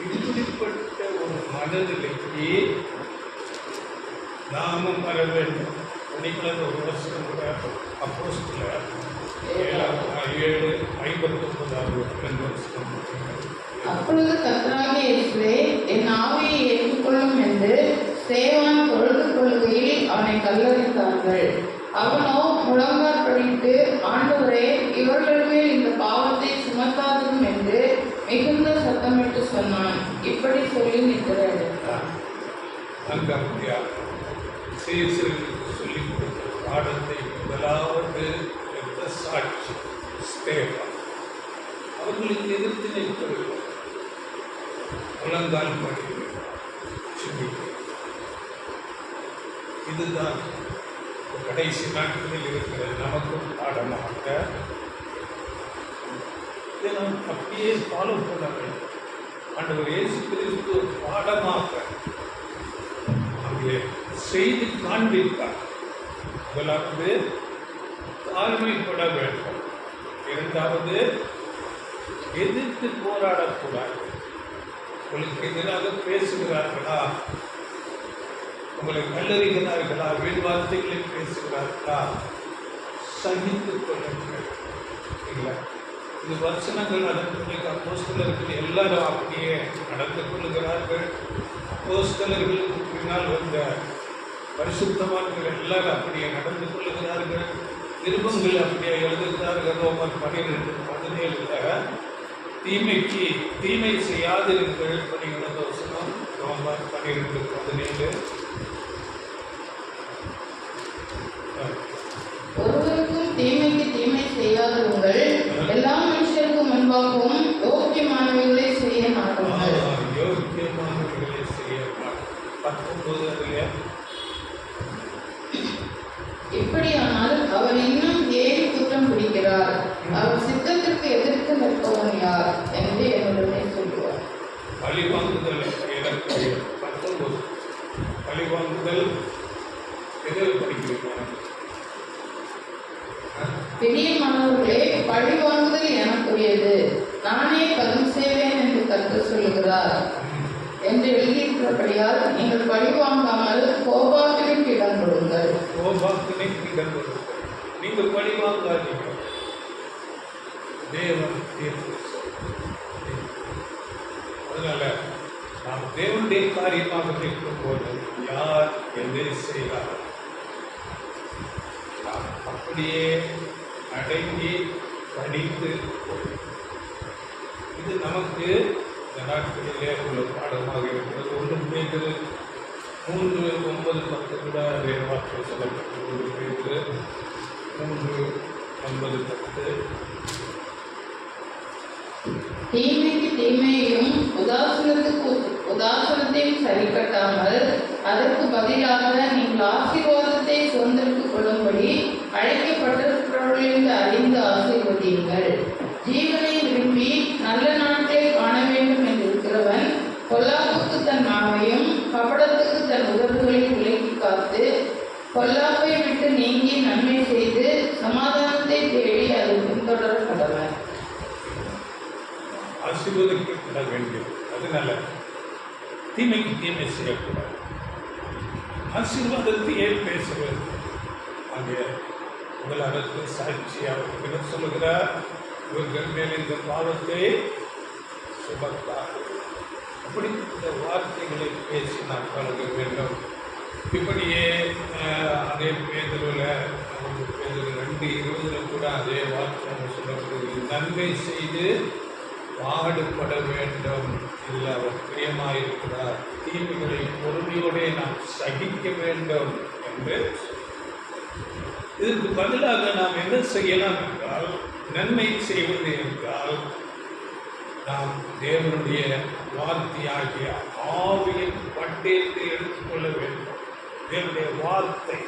இப்படிப்பட்ட ஒரு மனநிலைக்கு நாமும் வர வேண்டும். உனிக்குள்ள ஒரு வருஷம் கூட அப்போஸ்தலர் 7:59 அப்பொழுது கர்த்தராகிய இயேசுவே என் ஆவியை ஏற்றுக்கொள்ளும் என்று ஸ்தேவான் தொழுது கொள்கையில் அவனை கல்லறிந்தார்கள். அவனோ முழங்கால் படிட்டு, ஆண்டவரே இவர்கள் மேல் இந்த பாவத்தை சுமத்தாதும் என்று மிகுந்த சத்தமிட்டு சொன்னான். இப்படி சொல்லி நிற்கிறார். சொல்லிக் கொடுத்த பாடத்தை முதலாவது சாட்சி ஸ்தேவான். அவர்களுக்கு எதிர்த்து நிற்பவர்கள் முழங்கால் படி இதுதான் கடைசி நாட்களில் இருக்கிற நமக்கும் பாடமாக இதை நாம் அப்படியே ஃபாலோ பண்ண வேண்டும். ஆண்டவர் இயேசு கிறிஸ்து பாடமாக அங்கே செய்து காண்பித்தார். முதலாவது தாழ்மைப்பட வேண்டும். இரண்டாவது எதிர்த்து போராடக்கூடாது. உங்களுக்கு எதிராக பேசுகிறார்களா, உங்களை கல்லறிகிறார்களா, வீண் வார்த்தைகளை பேசுகிறார்களா, சகித்துக் கொள்ளுங்கள். இல்லை, இது வசனங்கள் அதற்கு அப்போஸ்தலர்கள் எல்லாரும் அப்படியே நடந்து கொள்ளுகிறார்கள். அப்போஸ்தலர்களுக்கு பின்னால் வந்த பரிசுத்தவான்கள் எல்லாரும் அப்படியே நடந்து கொள்ளுகிறார்கள். நிருபங்கள் அப்படியே எழுதுகிறார்கள். ரோமர் 12:17 தீமைக்கு தீமை செய்யாதிருங்கள் அப்படிங்கிறத வசனம். ரோமர் 12:17 ஒருவருக்கும் தீமைக்கு தீமை செய்யாதவர்கள் எல்லா மனுஷருக்கும் முன்பாகவும் யோக்கியமானவைகளை செய்ய மாட்டார்கள். யோக்கியமானவைகளை செய்ய மாட்டார்கள். 19 இப்படியானால் அவர் இன்னும் ஏன் குற்றம் பிடிக்கிறார்? அவர் சித்தத்திற்கு எதிர்த்து நிற்பவன் யார் என்று என்னுடனே சொல்லுவார். பழிவாங்குதல் 19 பழிவாங்குதல் எதில் படிக்கிறீங்க? பிரியமானவர்களே, பழிவாங்குதல் எனக்குரியது, நானே பதில் செய்வேன் என்று கர்த்தர் சொல்லுகிறார் என்று எழுதியிருக்கிறபடியால் நீங்கள் பழிவாங்காமல் கோபாக்கினைக்கு இடம் கொடுங்கள். கோபாக்கினைக்கு இடம் கொடுங்கள். நீங்கள் பழிவாங்காதீங்க. தேவன் தீர்ப்பு. அதனால நாம் தேவனுடைய காரியமாக இருக்கும் போது யார் எதை செய்கிறார் அப்படியே அடங்கி படித்து இது நமக்கு இந்த நாட்களிலே உள்ள பாடமாக இருக்கிறது. 1 பேதுரு 3:9-10 கூட அதே வார்த்தை சொல்லப்பட்டது. 1 பேதுரு 3:9-10 தீமைக்கு தீமையையும் உதாசனத்தையும் சரி கட்டாமல் அதற்கு பதிலாக நீங்கள் ஆசீர்வாதத்தை சுதந்திரித்துக் கொள்ளும்படி அழைக்கப்பட்டிருக்கிறவர்களில் அறிந்து ஆசீர்வதியுங்கள். ஜீவனை விரும்பி நல்ல நாட்களை காண வேண்டும் என்று இருக்கிறவன் பொல்லாப்புக்கு தன் நாவையும் கபடத்துக்கு தன் உதடுகளையும் விலக்கி காத்து பொல்லாப்பை விட்டு நீங்கி நன்மை செய்து சமாதானத்தை தேடி அதை பின்தொடர கடவன். ஆசீர்வதிக்கப்பட வேண்டும். அதனால தீமைக்கு தீமை செய்யக்கூடாது. ஆசீர்வாதத்தையே பேசுவது. அங்கே முதலாவது சாட்சி அவர் சொல்லுகிறார், இவர்கள் மேல் இந்த பாவத்தை சுமத்தார். அப்படி இந்த வார்த்தைகளை பேசி நாம் பழக வேண்டும். இப்படியே அதே பேதலில் நமக்கு பேதுரு 2:20 கூட அதே வார்த்தை சொல்லப்படுகிறது. நன்மை செய்து பாடுபட வேண்டும், இல்லை அவர் பிரியமாயிருக்கிறார். தீமைகளை பொறுமையோടെ நாம் சகிக்க வேண்டும் என்று. இதற்கு பதிலாக நாம் என்ன செய்யலாம் என்றால், நன்மை செய்வது என்றால் நாம் தேவனுடைய வார்த்தையாகிய ஆவியின் பட்டயத்தை எடுத்துக்கொள்ள வேண்டும். தேவனுடைய வார்த்தை,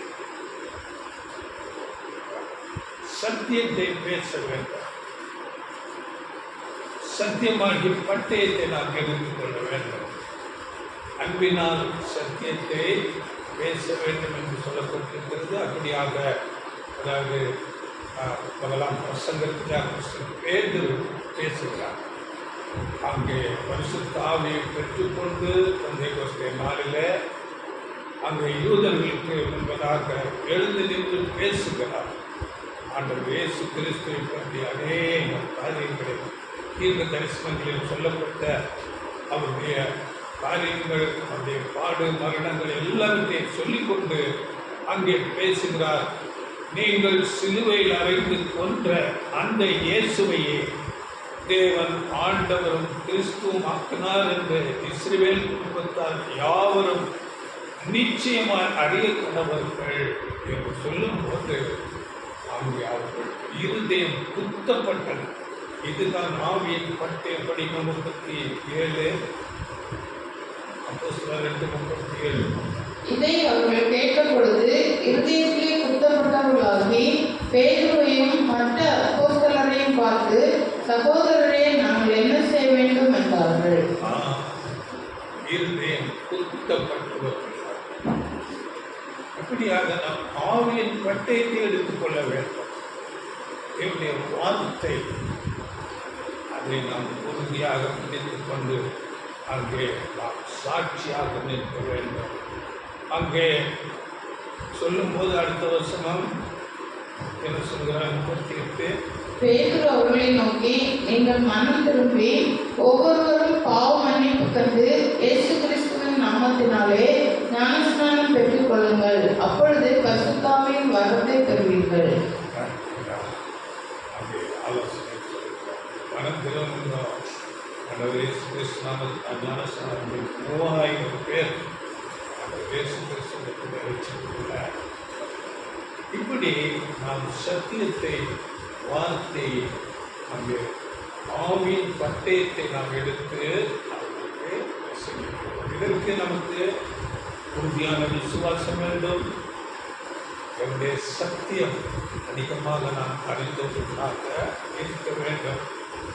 சத்தியத்தை பேச வேண்டும். சத்தியமாகிய பட்டயத்தை நாம் எடுத்துக்கொள்ள வேண்டும். அன்பினால் சத்தியத்தை பேச வேண்டும் என்று சொல்லப்பட்டிருக்கிறது. அப்படியாக, அதாவது முதலாம் பிரசங்கத்தில் பேதுரு பேசுகிறார். அங்கே பரிசுத்த ஆவியை பெற்றுக்கொண்டு பெந்தேகோஸ்தே நாளில் அங்கே யூதர்களுக்கு முன்பதாக எழுந்து நின்று பேசுகிறார். ஆண்டவர் இயேசு கிறிஸ்துவை பற்றி அநேக காரியங்களை தீர்க்க தரிசனங்களில் சொல்லப்பட்ட அவருடைய காரியங்கள், அவருடைய பாடு மரணங்கள் எல்லாவற்றையும் சொல்லிக்கொண்டு அங்கே பேசுகிறார். நீங்கள் சிலுவையில் அறைந்து கொன்ற அந்த இயேசுவையே தேவன் ஆண்டவரும் கிறிஸ்துவும் ஆக்கினார் என்று இஸ்ரவேல் குடும்பத்தார் யாவரும் நிச்சயமாய் அறிய கடவர்கள் என்று சொல்லும்போது அங்கே அவர்கள் இருதயம் குத்தப்பட்டது. இதுதான் ஆவியின் பட்டயம். படிக்கும் 37, அப்போஸ்தலர் 2:37. இதை அவர்கள் கேட்ட பொழுது இருதயத்திலே குத்தப்பட்டவர்களாகி பேதுருவையும் மற்ற அப்போஸ்தலரையும் பார்த்து, சகோதரரே, நாங்கள் என்ன செய்ய வேண்டும் என்றார்கள். இருதயம் குத்தப்பட்டவர்கள். அப்படியாக நாம் ஆவியின் பட்டயத்தை எடுத்துக்கொள்ள வேண்டும். என்னுடைய வார்த்தை, அதை நாம் உறுதியாக பிடித்துக் கொண்டு அங்கே நாம் சாட்சியாக நிற்க வேண்டும். அங்கே சொல்லும்போது அடுத்த வசனம் என்ன சொல்கிறார்? 38. பேதுரு அவர்களை நோக்கி, நீங்கள் மனம் திரும்பி ஒவ்வொருவரும் பாவ மன்னிப்பு கண்டு இயேசு கிறிஸ்துவின் நாமத்தினாலே ஞானஸ்நானம் பெற்றுக் கொள்ளுங்கள், அப்பொழுது பரிசுத்த ஆவியின் வரத்தை பெறுவீர்கள். மனம் திரும்புகிறோம். இயேசு கிறிஸ்து நாமத்தில் ஞானஸ்நானம் 3000 பேர் இயேசு கிறிஸ்துவிற்கு ரட்சித்துள்ளார். இப்படி நாம் சத்தியத்தை, வார்த்தையை, அங்கே ஆவியின் பட்டயத்தை நாம் எடுத்து அவர்களுக்கு செய்கிறோம். இதற்கு நமக்கு உறுதியான விசுவாசம் வேண்டும். என்னுடைய சத்தியம் அதிகமாக நாம் அறிந்தவர்களாக இருக்க வேண்டும்.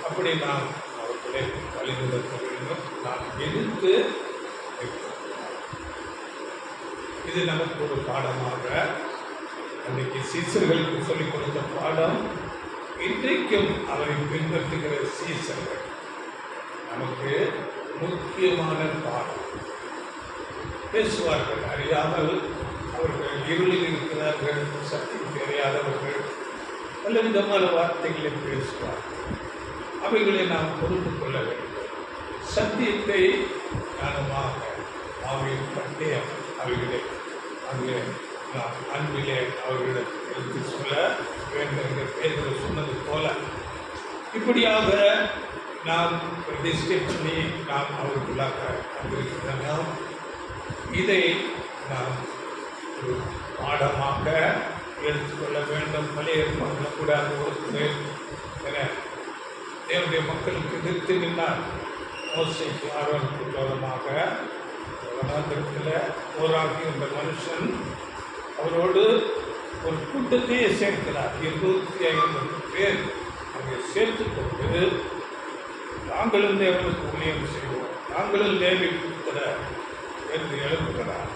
அப்படி நாம் அவர்களை வழிநடத்த வேண்டும். நாம் எதிர்த்து இது நமக்கு ஒரு பாடமாக அன்றைக்கு சீசர்களுக்கு சொல்லிக் கொடுத்த பாடம் இன்றைக்கும் அவரை பின்பற்றுகிற சீசர்கள் நமக்கு முக்கியமான பாடம். பேசுவார்கள், அறியாமல் அவர்கள் இருளில் இருக்கிறார்கள், சத்தியம் தெரியாதவர்கள், பல விதமான வார்த்தைகளை பேசுவார்கள். அவைகளை நாம் பொறுத்து கொள்ள வேண்டும். சத்தியத்தை ஞானமாக ஆவியின் பட்டயம் அவைகளை அங்கே நாம் அன்பிலே அவர்களிடம் எடுத்து சொல்ல வேண்டும் என்று பேதுரு சொன்னது போல இப்படியாக நாம் பிரதிஷ்டை பண்ணி நாம் அவர்களுக்காக வந்திருக்கிறோம். இதை நாம் ஒரு பாடமாக எடுத்துக்கொள்ள வேண்டும். பழைய ஏற்பாட்டில் கூட அது ஒருத்தர் என தேவனுடைய மக்களுக்கு எதிர்த்து நின்றார். மோசேக்கு ஆரோனுக்கு விரோதமாக வனாந்திரத்தில் போராடி என்ற மனுஷன் அவரோடு ஒரு கூட்டத்தையே சேர்க்கிறார். 250 பேர் அங்கே சேர்த்துக்கொண்டு நாங்களும் தேவனுக்கு ஊழியம் செய்வோம், நாங்களும் லேவி புத்திர என்று எழுப்புகிறார்.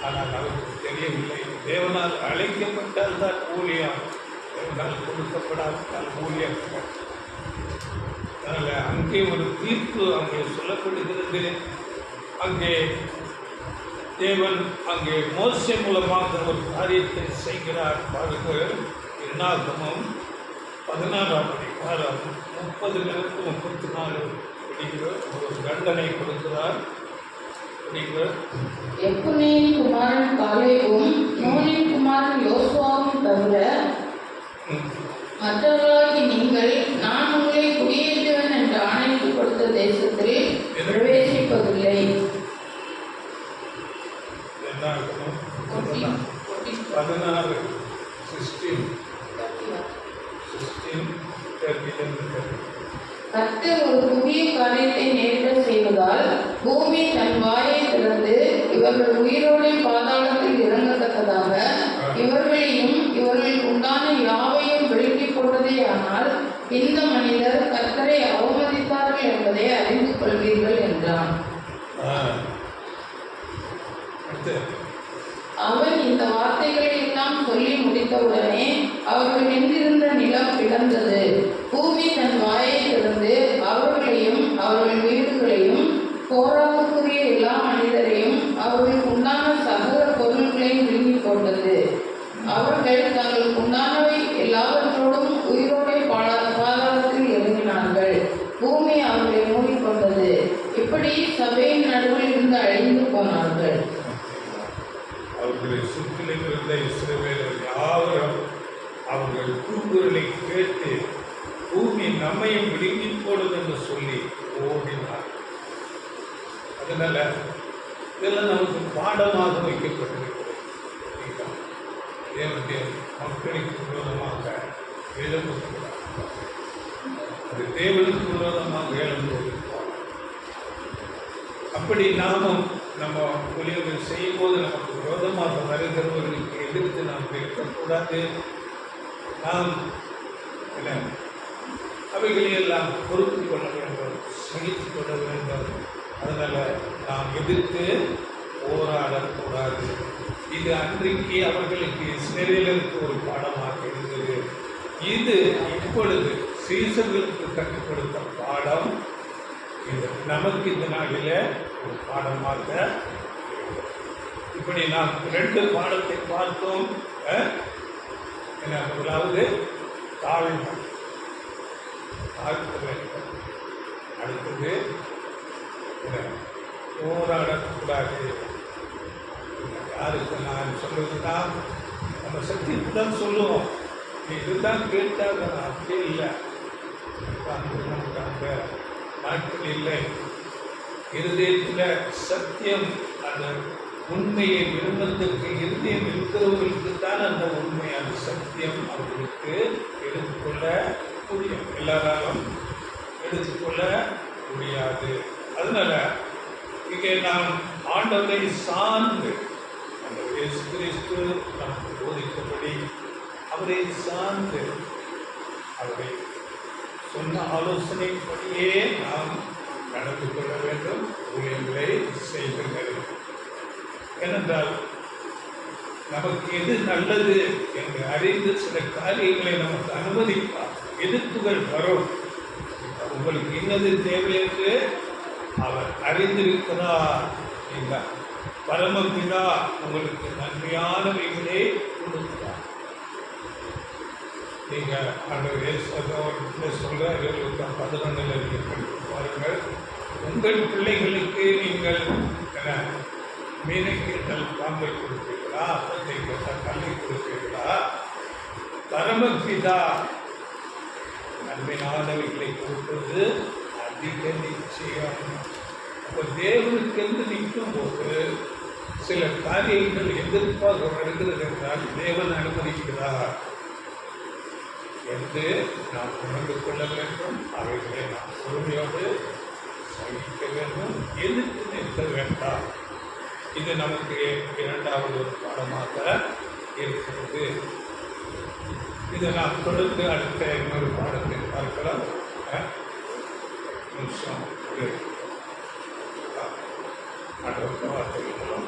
ஆனால் அவருக்கு தெரியவில்லை, தேவனால் அழைக்கப்பட்டால் தான் ஊழியம், தேவனால் கொடுக்கப்படாவிட்டால் ஊழியம். அதனால் அங்கே ஒரு தீர்ப்பு அங்கே சொல்லப்படுகிறது. அங்கே தேவன் அங்கே மோசே மூலமாக ஒரு காரியத்தை செய்கிறார். பாருங்கள், என்னாகமம் 16ஆம் அதிகாரம் 30 to 34 ஒரு தண்டனை கொடுக்கிறார். நீங்கள் எப்புன்னேயின் குமாரன் காலேபும் நூனின் குமாரன் யோசுவாவும் தவிர மற்றவர்களாகி நீங்கள் நான் உங்களை குடியேற்றுவேன் என்று ஆணையிட்டு கொடுத்த தேசத்தில் பிரவேசிப்பதில்லை. என்ன இருக்கணும்? 16 கர்த்தர் ஒரு புதிய காரியத்தை நேரிட செய்வதால் பூமி தன் வாயை திறந்து இவர்கள் உயிரோடு பாதாளத்தில் இறங்கத்தக்கதாக இவர்களையும் இவர்களுக்கு உண்டான யாவையும் விழுங்கி போட்டதே. ஆனால் இந்த மனிதர் கர்த்தரை அவமதித்தார்கள் என்பதை அறிந்து கொள்வீர்கள் என்றான். அவன் இந்த வார்த்தைகளை எல்லாம் சொல்லி முடித்தவுடனே அவர்கள் நின்றிருந்த நிலம் பிளந்தது. பூமி தன் வாயை திறந்து அவர்களையும் அவர்கள் வீடுகளையும் கோராவுக்குரிய எல்லா மனிதரையும் அவர்களுக்கு உண்டான சகல பொருள்களையும் விழுங்கி போட்டது. அவர்கள் தங்களுக்கு உண்டானவை எல்லாவற்றோடும் உயிரோடே பாதாளத்தில் இறங்கினார்கள். பூமி அவர்களை மூடிக்கொண்டது. இப்படி சபையின் நடுவில் இருந்து அழிந்து போனார்கள். அவர்களை சுற்றிலும் இருந்த இஸ்ரவேலர் யாவரும் அவர்கள் கூக்குரலை கேட்டு பூமி நம்மையும் விழுங்கி போடும் என்று சொல்லி ஓடினார். அதனால இதெல்லாம் நமக்கு பாடமாக வைக்கப்பட்டிருக்கிறது. தேவனுடைய மக்களுக்கு விரோதமாக எழும்புகிறார். அது தேவனுக்கு விரோதமாக எழும்புவது. அப்படி நாமும் நம்ம ஊழியர்கள் செய்யும் போது நமக்கு விரோதமாக வருகிறவர்களுக்கு எதிர்த்து நாம் பேசக்கூடாது. நாம் அவைகளையெல்லாம் பொறுத்து கொள்ள வேண்டும், சகித்துக் கொள்ள வேண்டும். அதனால் நாம் எதிர்த்து போராடக்கூடாது. இது அன்றைக்கு அவர்களுக்கு இஸ்ரவேலருக்கு ஒரு பாடமாக இருந்தது. இது இப்பொழுது சீசர்களுக்கு கற்றுக் கொடுத்த பாடம் இது நமக்கு இந்த நாளில் ஒரு பாடமாக. இப்படி நாம் 2 பாடத்தை பார்த்தோம். முதலாவது தாழ்மை, தாழ்த்த வேண்டும். அடுத்தது போராடக்கூடாது. யாருக்கு நான் சொல்றதுதான் நம்ம சக்திக்கு தான் சொல்லுவோம். நீ இதுதான் கேட்டாங்க, அப்படியே இல்லை. நமக்கு அந்த நாட்கள் இல்லை. இருதயத்தில் சத்தியம், அந்த உண்மையை விரும்பத்துக்கு இருதயம் இருக்கிறவர்களுக்கு தான் அந்த உண்மை, அந்த சத்தியம் அவர்களுக்கு எடுத்துக்கொள்ள முடியும். எல்லாராலும் எடுத்துக்கொள்ள முடியாது. அதனால இங்கே நாம் ஆண்டவரை சார்ந்து அந்த இயேசு கிறிஸ்து நமக்கு போதித்தபடி அவரை சார்ந்து அவரை சொன்ன ஆலோசனைப்படியே நாம் நடந்து கொள்ள வேண்டும். ஊழியர்களை செய்கின்றனர். ஏனென்றால் நமக்கு எது நல்லது என்று அறிந்து சில காரியங்களை நமக்கு அனுமதிப்பார். எதிர்ப்புகள் வரும். உங்களுக்கு இன்னது தேவை என்று அவர் அறிந்திருக்கிறார். இந்த பரமபிதா உங்களுக்கு நன்மையானவைகளே கொடுக்கிறார். நீங்கள் ஆண்டவர் சொல்ற 11 பாருங்கள். உங்கள் பிள்ளைகளுக்கு நீங்கள் மீனை கேட்டால் பாம்பை கொடுப்பீர்களா, அப்பத்தை கேட்டால் கல்லை கொடுப்பீர்களா? பரமபிதா நன்மையானவைகளை கொடுப்பது அதிக நிச்சயம். அப்போ தேவனுக்கென்று நிற்கும் போது சில காரியங்கள் எதிர்ப்பாக வருகிறது என்றால் தேவன் அனுமதிக்கிறார் என்று நாம் உணர்ந்து கொள்ள வேண்டும். அவைகளை நாம் பொறுமையோடு சகிக்க வேண்டும், எதிர்த்து நிற்க வேண்டாம். இது நமக்கு 2வது ஒரு பாடமாக இருக்கிறது. இதை நாம் தொடர்ந்து அடுத்த இன்னொரு பாடத்தை பார்க்கலாம். நிமிஷம் அடுத்த வார்த்தைகள் மூலம்